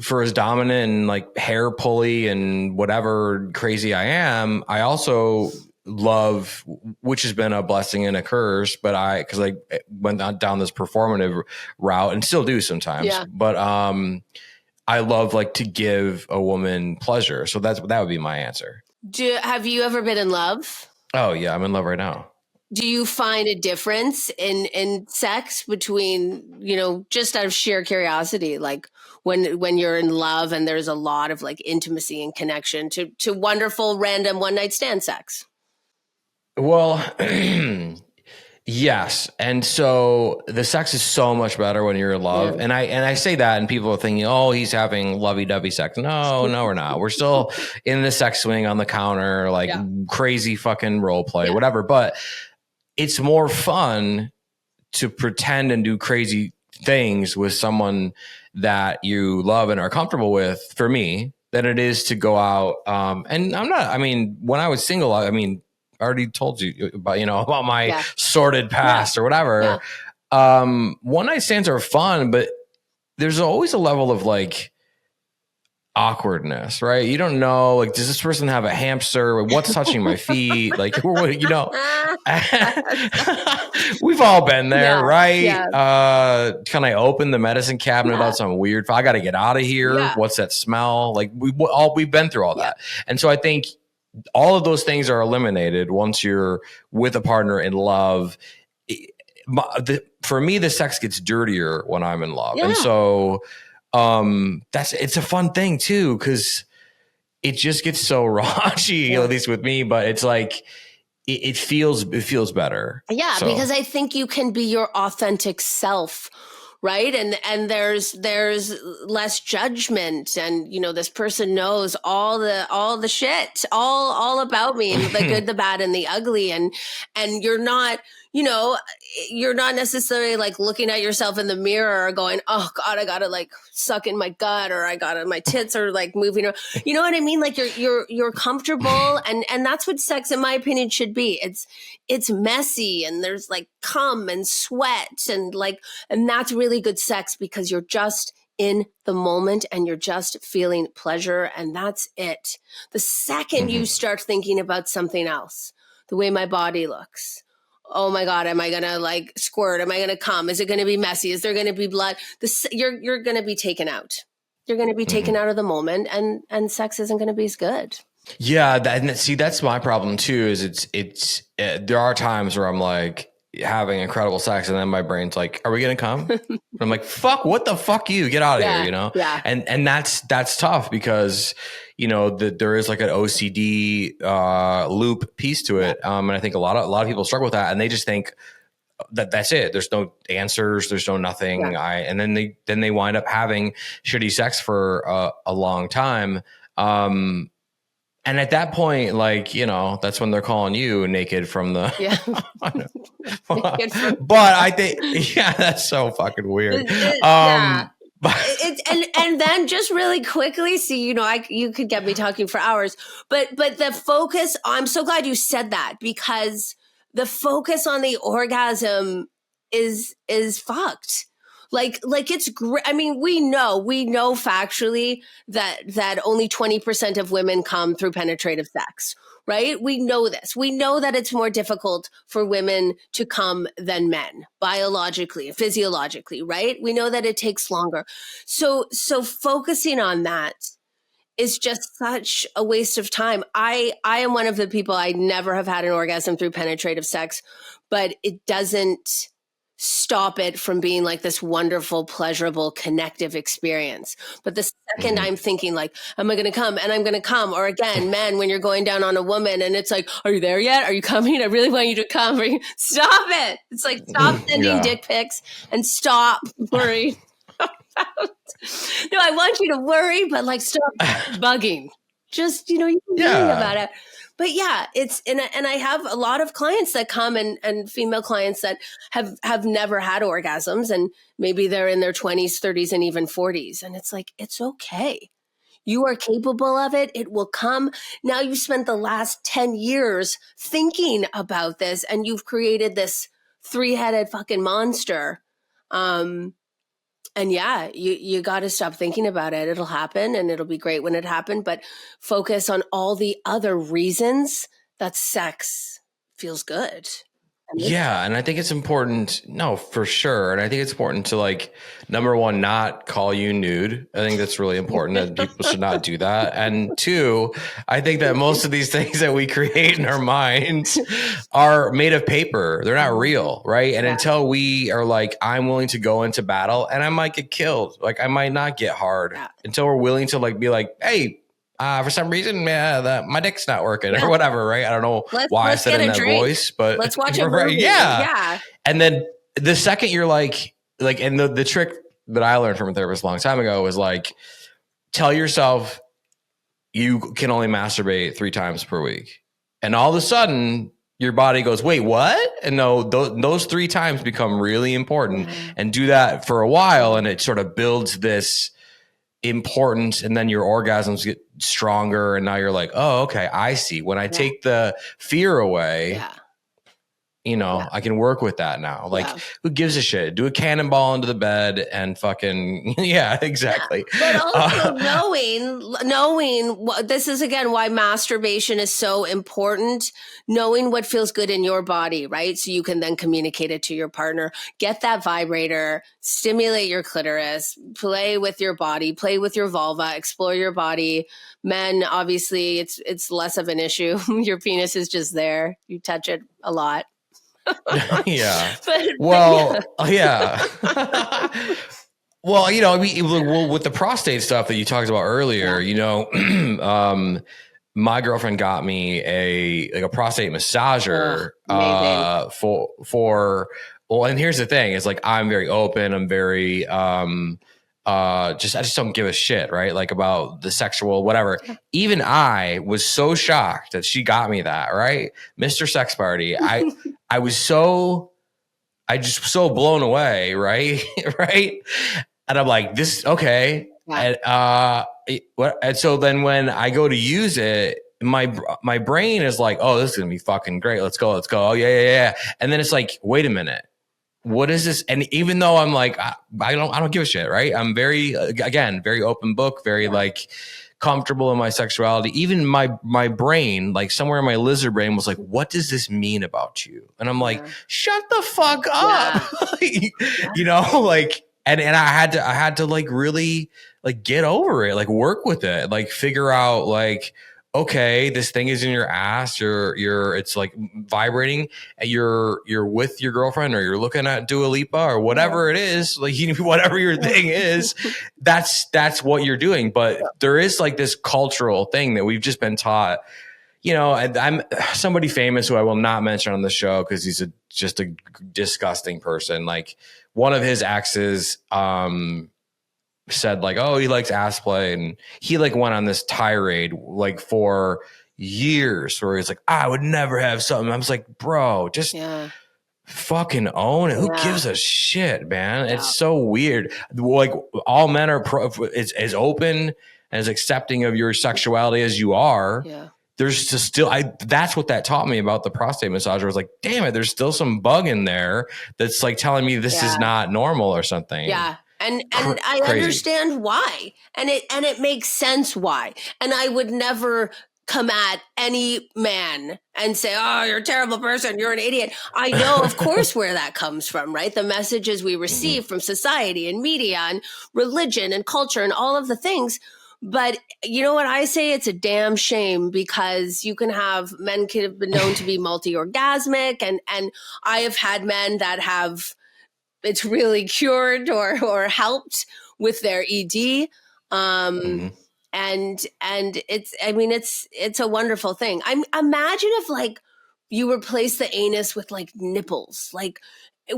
for as dominant and like hair pulley and whatever crazy I am, I also love, which has been a blessing and a curse, but because I went down this performative route and still do sometimes, but I love like to give a woman pleasure. So that would be my answer. Have you ever been in love? Oh yeah, I'm in love right now. Do you find a difference in sex between, just out of sheer curiosity, like when you're in love and there's a lot of like intimacy and connection to wonderful random one night stand sex? Well, yes. And so the sex is so much better when you're in love. Yeah. And I say that and people are thinking, oh, he's having lovey-dovey sex. No, we're not. We're still in the sex swing on the counter, like crazy fucking role play, whatever. But it's more fun to pretend and do crazy things with someone that you love and are comfortable with, for me, than it is to go out. And when I was single, already told you about, about my sordid past or whatever. One night stands are fun, but there's always a level of like awkwardness, right? You don't know, like, does this person have a hamster? What's touching my feet? Like, we've all been there, right? Yeah. Can I open the medicine cabinet without some weird? I got to get out of here. Yeah. What's that smell? Like we've been through all that, and so I think all of those things are eliminated once you're with a partner in love. For me, the sex gets dirtier when I'm in love, and so. It's a fun thing too, because it just gets so raunchy, at least with me, but it's like, it feels better. Yeah. So. Because I think you can be your authentic self. Right. And there's less judgment, and, this person knows all the shit, all about me, the good, the bad, and the ugly. And you're not, you're not necessarily like looking at yourself in the mirror going, oh God, I gotta like suck in my gut, or my tits are like moving. You know what I mean? Like you're comfortable, and that's what sex, in my opinion, should be. It's messy, and there's like cum and sweat, and that's really good sex, because you're just in the moment and you're just feeling pleasure, and that's it. The second you start thinking about something else, the way my body looks, oh my God, am I going to like squirt? Am I going to come? Is it going to be messy? Is there going to be blood? You're going to be taken out. You're going to be taken out of the moment, and sex isn't going to be as good. Yeah. That's my problem too, is there are times where I'm like having incredible sex, and then my brain's like, are we going to come? I'm like, fuck, what the fuck, you get out of here, Yeah. And that's tough, because there is like an OCD loop piece to it, and I think a lot of people struggle with that, and they just think that's it. There's no answers. There's no nothing. And then they wind up having shitty sex for a long time. And at that point, like, that's when they're calling you naked from the. Yeah. But I think, that's so fucking weird. And then just really quickly, see, you could get me talking for hours, but the focus, I'm so glad you said that, because the focus on the orgasm is fucked. Like it's great. I mean, we know factually that only 20% of women come through penetrative sex, right? We know this. We know that it's more difficult for women to come than men, biologically, physiologically, right? We know that it takes longer. So focusing on that is just such a waste of time. I am one of the people, I never have had an orgasm through penetrative sex, but it doesn't stop it from being like this wonderful, pleasurable, connective experience. But the second I'm thinking like, am I going to come? And I'm going to come. Or again, men, when you're going down on a woman and it's like, are you there yet? Are you coming? I really want you to come. Stop it. It's like, stop sending dick pics and stop worrying about. No, I want you to worry, but like, stop bugging. Just, you can worry about it. But yeah, it's, and I have a lot of clients that come and female clients that have never had orgasms, and maybe they're in their 20s, 30s, and even 40s. And it's like, it's okay. You are capable of it. It will come. Now you spent the last 10 years thinking about this, and you've created this 3-headed fucking monster. And yeah, you got to stop thinking about it. It'll happen, and it'll be great when it happened, but focus on all the other reasons that sex feels good. Yeah. And I think it's important. No, for sure. And I think it's important to, like, number one, not call you nude. I think that's really important that people should not do that. And two, I think that most of these things that we create in our minds are made of paper. They're not real. Right. And until we are like, I'm willing to go into battle and I might get killed. Like, I might not get hard until we're willing to like be like, hey, for some reason, my dick's not working or whatever, right? I don't know why I said it in that voice, but let's watch a movie. Yeah. And then the second you're like, and the trick that I learned from a therapist a long time ago was like, tell yourself you can only masturbate 3 times per week. And all of a sudden your body goes, wait, what? And no, those 3 times become really important, and do that for a while. And it sort of builds this important, and then your orgasms get stronger, and now you're like, oh, okay, I see. When I take the fear away, I can work with that now. Like, who gives a shit? Do a cannonball into the bed and fucking, exactly. But also knowing this is again why masturbation is so important, knowing what feels good in your body, right? So you can then communicate it to your partner, get that vibrator, stimulate your clitoris, play with your body, play with your vulva, explore your body. Men, obviously it's less of an issue. Your penis is just there. You touch it a lot. Yeah. Well, With the prostate stuff that you talked about earlier, my girlfriend got me a prostate massager and here's the thing, is like, I'm very open. I'm very, I just don't give a shit, right? Like, about the sexual, whatever. Even I was so shocked that she got me that, right? Mr. Sex Party. I was so blown away, right? Right. And I'm like, this, okay. Yeah. And so then when I go to use it, my brain is like, oh, this is going to be fucking great. Let's go. Oh, yeah. And then it's like, wait a minute. What is this? And even though I'm like, I don't give a shit, right? I'm very open book, very like comfortable in my sexuality. Even my brain, like somewhere in my lizard brain, was like, what does this mean about you? And I'm like, shut the fuck up. Like, and I had to like really like get over it, like work with it, like figure out like, okay, this thing is in your ass, it's like vibrating, and you're with your girlfriend, or you're looking at Dua Lipa, or whatever it is, like, whatever your thing is, that's what you're doing. But there is like this cultural thing that we've just been taught. I'm somebody famous who I will not mention on the show because he's just a disgusting person. Like, one of his exes, said like, oh, he likes ass play, and he like went on this tirade like for years where he's like, I would never have something. I was like, bro, just fucking own it. Who gives a shit, man? It's so weird. Like, all men are as open and as accepting of your sexuality as you are. There's just still, that's what that taught me about the prostate massager. I was like, damn it, there's still some bug in there that's like telling me this is not normal or something. And I understand why. And it makes sense why. And I would never come at any man and say, oh, you're a terrible person, you're an idiot. I know, of course, where that comes from, right? The messages we receive from society and media and religion and culture and all of the things. But you know what I say? It's a damn shame, because men could have been known to be multi-orgasmic. And I have had men that have, it's really cured or helped with their ED. And it's a wonderful thing. Imagine if like you replace the anus with like nipples, like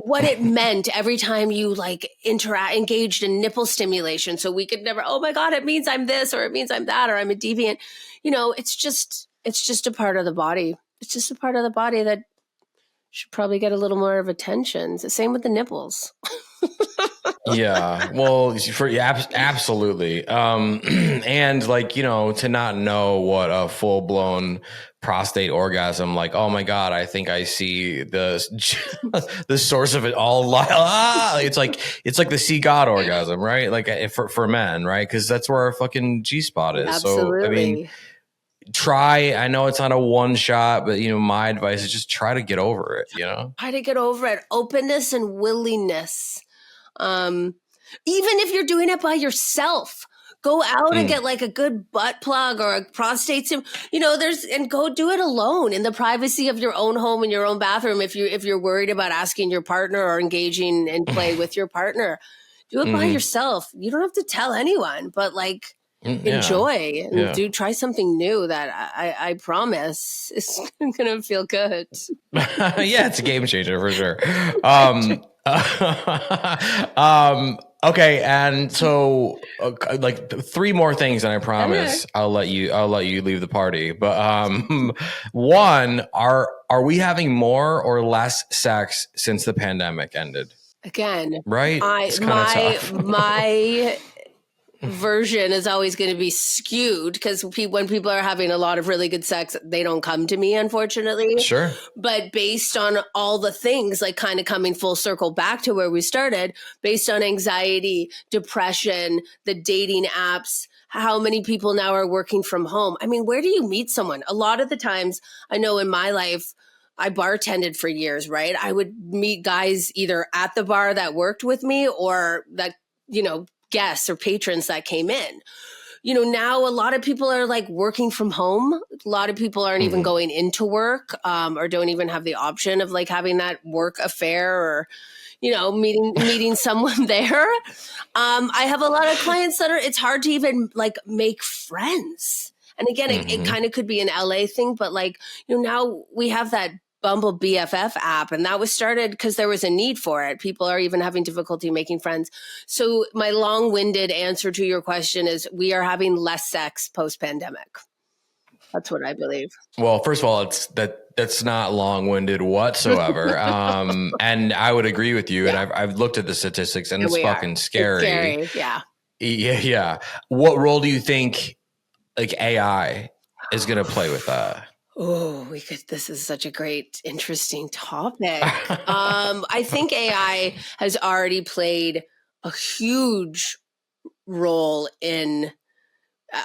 what it meant every time you like engaged in nipple stimulation. So we could never, oh my God, it means I'm this, or it means I'm that, or I'm a deviant. It's just a part of the body. It's just a part of the body that should probably get a little more of attention. It's the same with the nipples. Yeah, well, absolutely. And like, to not know what a full blown prostate orgasm, like, oh my God, I think I see the source of it all. It's like the see God orgasm, right? Like for men, right? Because that's where our fucking G spot is. Absolutely. So, I mean, I know it's not a one shot, but my advice is just try to get over it, Try to get over it. Openness and willingness. Even if you're doing it by yourself, go out and get like a good butt plug or a prostate stim, and go do it alone in the privacy of your own home, in your own bathroom. If you're worried about asking your partner or engaging in play with your partner, do it by yourself. You don't have to tell anyone, but like, enjoy and try something new that I promise is gonna feel good. Yeah, it's a game changer for sure. Okay, and so like 3 more things, and I promise I'll let you leave the party. But one, are we having more or less sex since the pandemic ended? Again, right? It's kind of tough. version is always going to be skewed because when people are having a lot of really good sex, they don't come to me, unfortunately. Sure. But based on all the things, like kind of coming full circle back to where we started, based on anxiety, depression, the dating apps, how many people now are working from home? I mean, where do you meet someone? A lot of the times, I know in my life, I bartended for years, right? I would meet guys either at the bar that worked with me or that, guests or patrons that came in. Now a lot of people are like working from home. A lot of people aren't even going into work or don't even have the option of like having that work affair or, meeting someone there. I have a lot of clients that it's hard to even like make friends. And again, it kind of could be an LA thing, but like, now we have that Bumble BFF app, and that was started because there was a need for it. People are even having difficulty making friends. So my long-winded answer to your question is we are having less sex post-pandemic. That's what I believe. Well, first of all, that's not long-winded whatsoever. And I would agree with you. Yeah. And I've looked at the statistics, and it's fucking scary. It's scary. Yeah. Yeah. What role do you think like AI is going to play with that? Oh, this is such a great, interesting topic. I think AI has already played a huge role in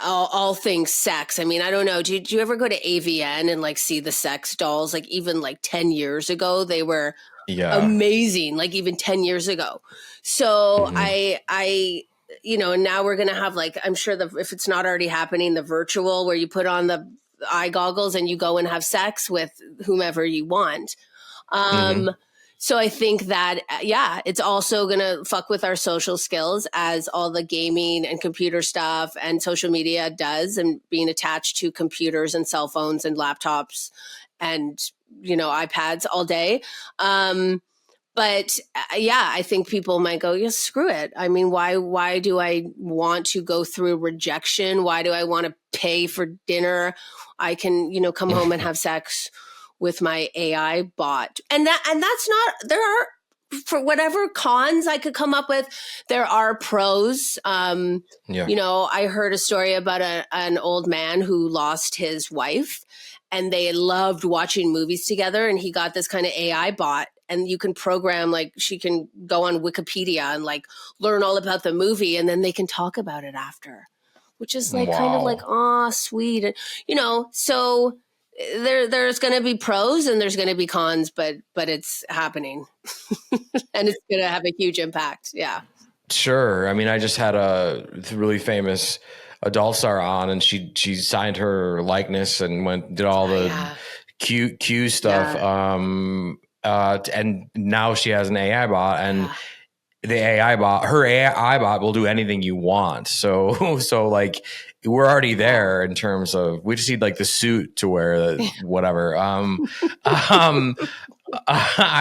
all things sex. I mean, I don't know. Did you ever go to AVN and like see the sex dolls? Like even like 10 years ago, they were amazing. Like even 10 years ago. So I and now we're going to have like, I'm sure if it's not already happening, the virtual where you put on the eye goggles and you go and have sex with whomever you want. So I think that, it's also going to fuck with our social skills as all the gaming and computer stuff and social media does, and being attached to computers and cell phones and laptops and, iPads all day. But I think people might go, yeah, screw it. I mean, why do I want to go through rejection? Why do I want to pay for dinner? I can, come home and have sex with my AI bot. And that's not, there are, for whatever cons I could come up with, there are pros. I heard a story about an old man who lost his wife, and they loved watching movies together, and he got this kind of AI bot. And you can program, like she can go on Wikipedia and like learn all about the movie, and then they can talk about it after, which is like kind of like, oh, sweet. And, so there's going to be pros and there's going to be cons, but it's happening and it's going to have a huge impact. Yeah. Sure. I mean, I just had a really famous adult star on, and she signed her likeness and did all the Q stuff. Yeah. And now she has an AI bot, and her AI bot will do anything you want. So like we're already there in terms of, we just need like the suit to wear, whatever. I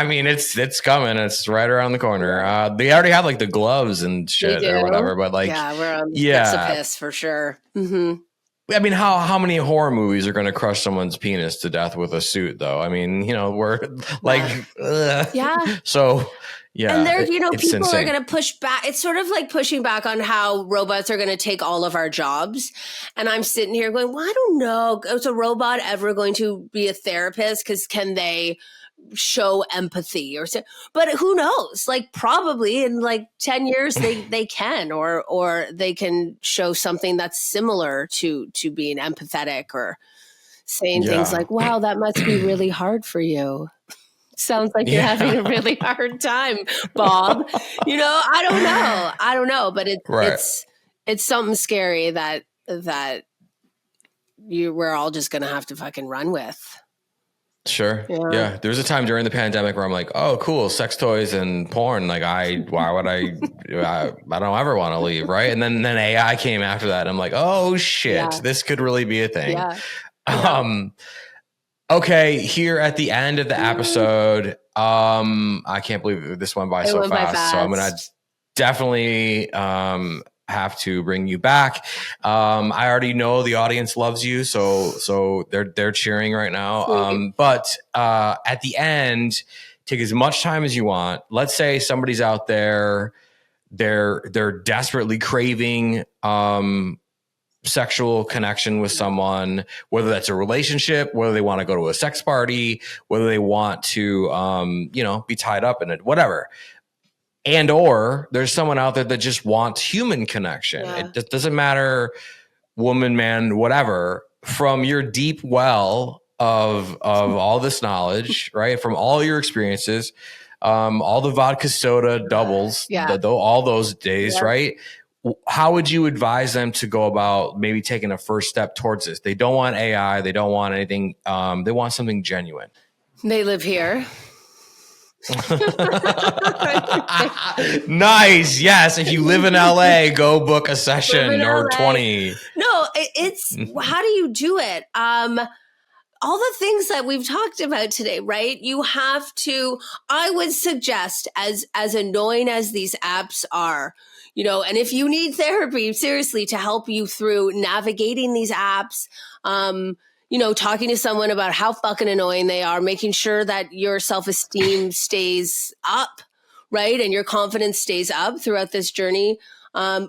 mean, it's coming. It's right around the corner. They already have like the gloves and shit or whatever, but like, we're on the precipice for sure. Mm-hmm. I mean, how many horror movies are going to crush someone's penis to death with a suit, though? I mean, we're like, So, and there, people insane. Are going to push back. It's sort of like pushing back on how robots are going to take all of our jobs. And I'm sitting here going, well, I don't know. Is a robot ever going to be a therapist? Because can they show empathy but who knows, like probably in like 10 years they can, or they can show something that's similar to being empathetic or saying things like, wow, that must be really hard for you. Sounds like you're having a really hard time, Bob. I don't know, but it's something scary that we're all just gonna have to fucking run with. Sure. Yeah. There was a time during the pandemic where I'm like, oh, cool, sex toys and porn. Like why would I don't ever want to leave. Right. And then AI came after that. I'm like, oh shit, this could really be a thing. Yeah. Okay. Here at the end of the episode, I can't believe this went by so fast. So I'm going to definitely, have to bring you back. I already know the audience loves you, so they're cheering right now. But at the end, take as much time as you want. Let's say somebody's out there they're desperately craving sexual connection with someone, whether that's a relationship, whether they want to go to a sex party, whether they want to, be tied up in it, whatever. And, or there's someone out there that just wants human connection. Yeah. It just doesn't matter, woman, man, whatever, from your deep well of all this knowledge, right? From all your experiences, all the vodka soda doubles, all those days, right? How would you advise them to go about maybe taking a first step towards this? They don't want AI. They don't want anything. They want something genuine. They live here. Nice. Yes. If you live in LA, go book a session or 20. No, it's how do you do it? All the things that we've talked about today, right? You have to, I would suggest, as annoying as these apps are, and if you need therapy, seriously, to help you through navigating these apps, talking to someone about how fucking annoying they are, making sure that your self-esteem stays up, right? And your confidence stays up throughout this journey.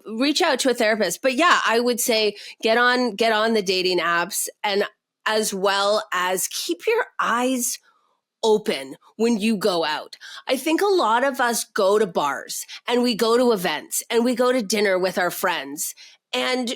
Reach out to a therapist. But yeah, I would say get on the dating apps, and as well as keep your eyes open when you go out. I think a lot of us go to bars and we go to events and we go to dinner with our friends, and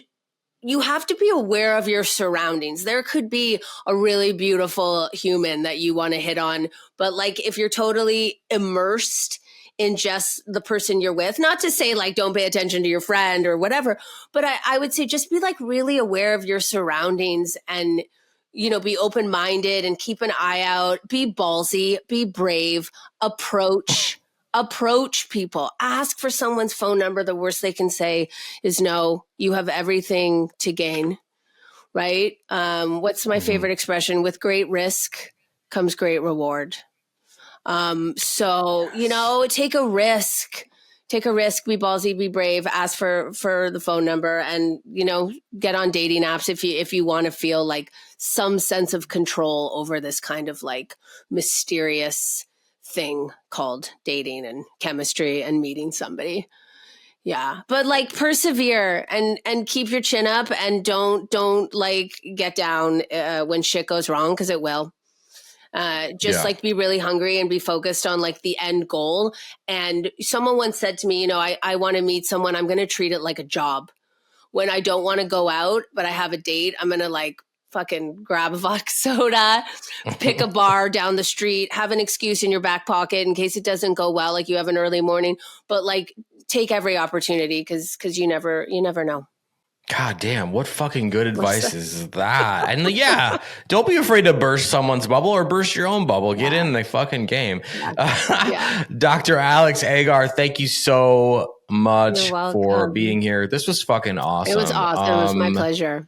you have to be aware of your surroundings. There could be a really beautiful human that you want to hit on, but like if you're totally immersed in just the person you're with, not to say like don't pay attention to your friend or whatever, but I would say just be like really aware of your surroundings and be open-minded and keep an eye out, be ballsy, be brave, approach people, ask for someone's phone number. The worst they can say is no. You have everything to gain, right? What's my favorite expression? With great risk comes great reward. So, take a risk, be ballsy, be brave, ask for the phone number, and, get on dating apps if you want to feel like some sense of control over this kind of like mysterious thing called dating and chemistry and meeting somebody. Yeah. But like persevere and keep your chin up, and don't like get down when shit goes wrong, because it will. Like be really hungry and be focused on like the end goal. And someone once said to me, I want to meet someone. I'm going to treat it like a job. When I don't want to go out, but I have a date, I'm going to like fucking grab a vodka soda, pick a bar down the street, have an excuse in your back pocket in case it doesn't go well, like you have an early morning, but like take every opportunity because you never know. God damn, what fucking good advice is that? And yeah, don't be afraid to burst someone's bubble or burst your own bubble. Get in the fucking game. Dr. Alix Agar, thank you so much for being here. This was fucking awesome. It was awesome. It was my pleasure.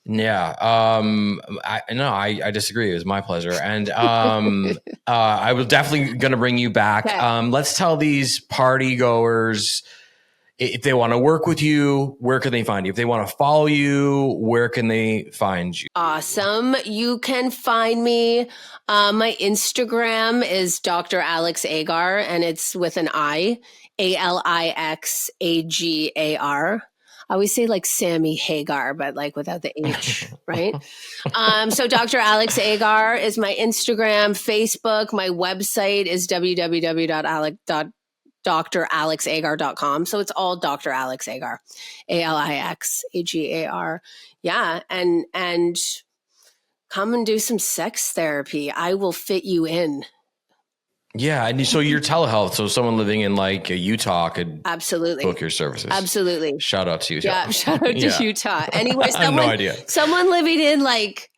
Yeah. I disagree. It was my pleasure. And I was definitely going to bring you back. Okay. Let's tell these party goers, if they want to work with you, where can they find you? If they want to follow you, where can they find you? Awesome. You can find me. My Instagram is Dr. Alix Agar, and it's with an I, ALIXAGAR. I always say like Sammy Hagar, but like without the H, right? So Dr. Alix Agar is my Instagram, Facebook. My website is www.dralixagar.com. So it's all Dr. Alix Agar, ALIXAGAR. Yeah. And come and do some sex therapy. I will fit you in. Yeah. And so you're telehealth. So someone living in like Utah could absolutely book your services. Absolutely. Shout out to Utah. Yeah. Shout out to Utah. Anyway, I have no idea. Someone living in like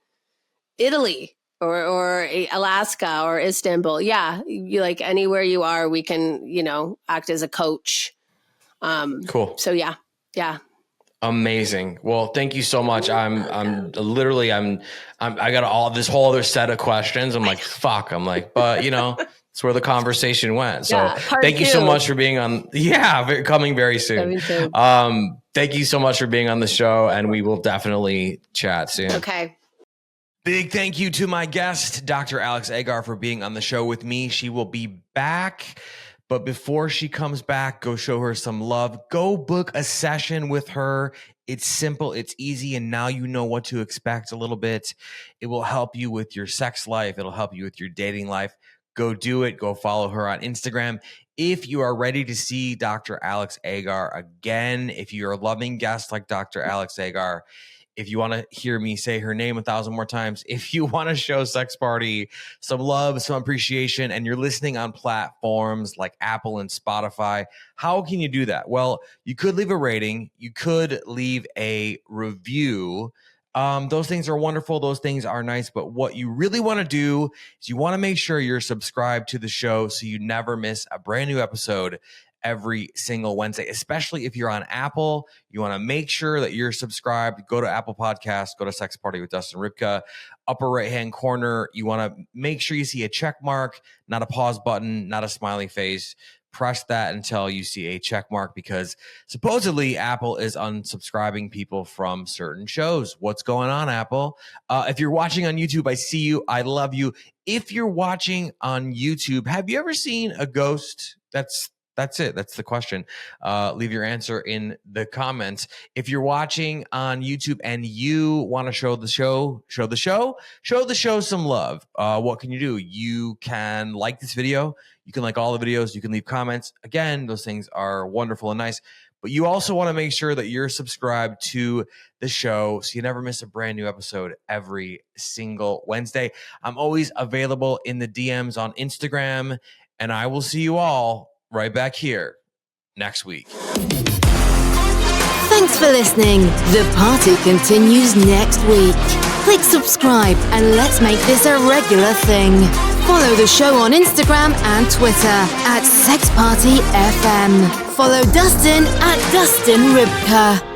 Italy or Alaska or Istanbul. Yeah. You like anywhere you are, we can, act as a coach. Cool. So yeah. Yeah. Amazing. Well, thank you so much. I got all this whole other set of questions. I'm like, fuck. I'm like, but it's where the conversation went. So thank you so much for being on. Yeah. Coming very soon. Thank you so much for being on the show, and we will definitely chat soon. Okay. Big thank you to my guest, Dr. Alix Agar, for being on the show with me. She will be back But before she comes back, go show her some love. Go book a session with her. It's simple, it's easy, and now you know what to expect a little bit. It will help you with your sex life. It'll help you with your dating life. Go do it. Go follow her on Instagram. If you are ready to see Dr. Alix Agar again, if you're a loving guest like Dr. Alix Agar, if you want to hear me say her name 1,000 more times, if you want to show Sex Party some love, some appreciation, and you're listening on platforms like Apple and Spotify, how can you do that? Well, you could leave a rating. You could leave a review. Those things are wonderful. Those things are nice. But what you really want to do is you want to make sure you're subscribed to the show so you never miss a brand new episode every single Wednesday, especially if you're on Apple. You want to make sure that you're subscribed. Go to Apple Podcasts, go to Sex Party with Dustin Rybka. Upper right-hand corner, you want to make sure you see a check mark, not a pause button, not a smiley face. Press that until you see a check mark, because supposedly Apple is unsubscribing people from certain shows. What's going on, Apple? If you're watching on YouTube, I see you. I love you. If you're watching on YouTube, have you ever seen a ghost? That's it. That's the question. Leave your answer in the comments. If you're watching on YouTube and you want to show the show some love, what can you do? You can like this video. You can like all the videos. You can leave comments. Again, those things are wonderful and nice. But you also want to make sure that you're subscribed to the show so you never miss a brand new episode every single Wednesday. I'm always available in the DMs on Instagram, and I will see you all right back here next week. Thanks for listening. The party continues next week. Click subscribe and let's make this a regular thing. Follow the show on Instagram and Twitter @SexPartyFM. Follow Dustin @DustinRybka.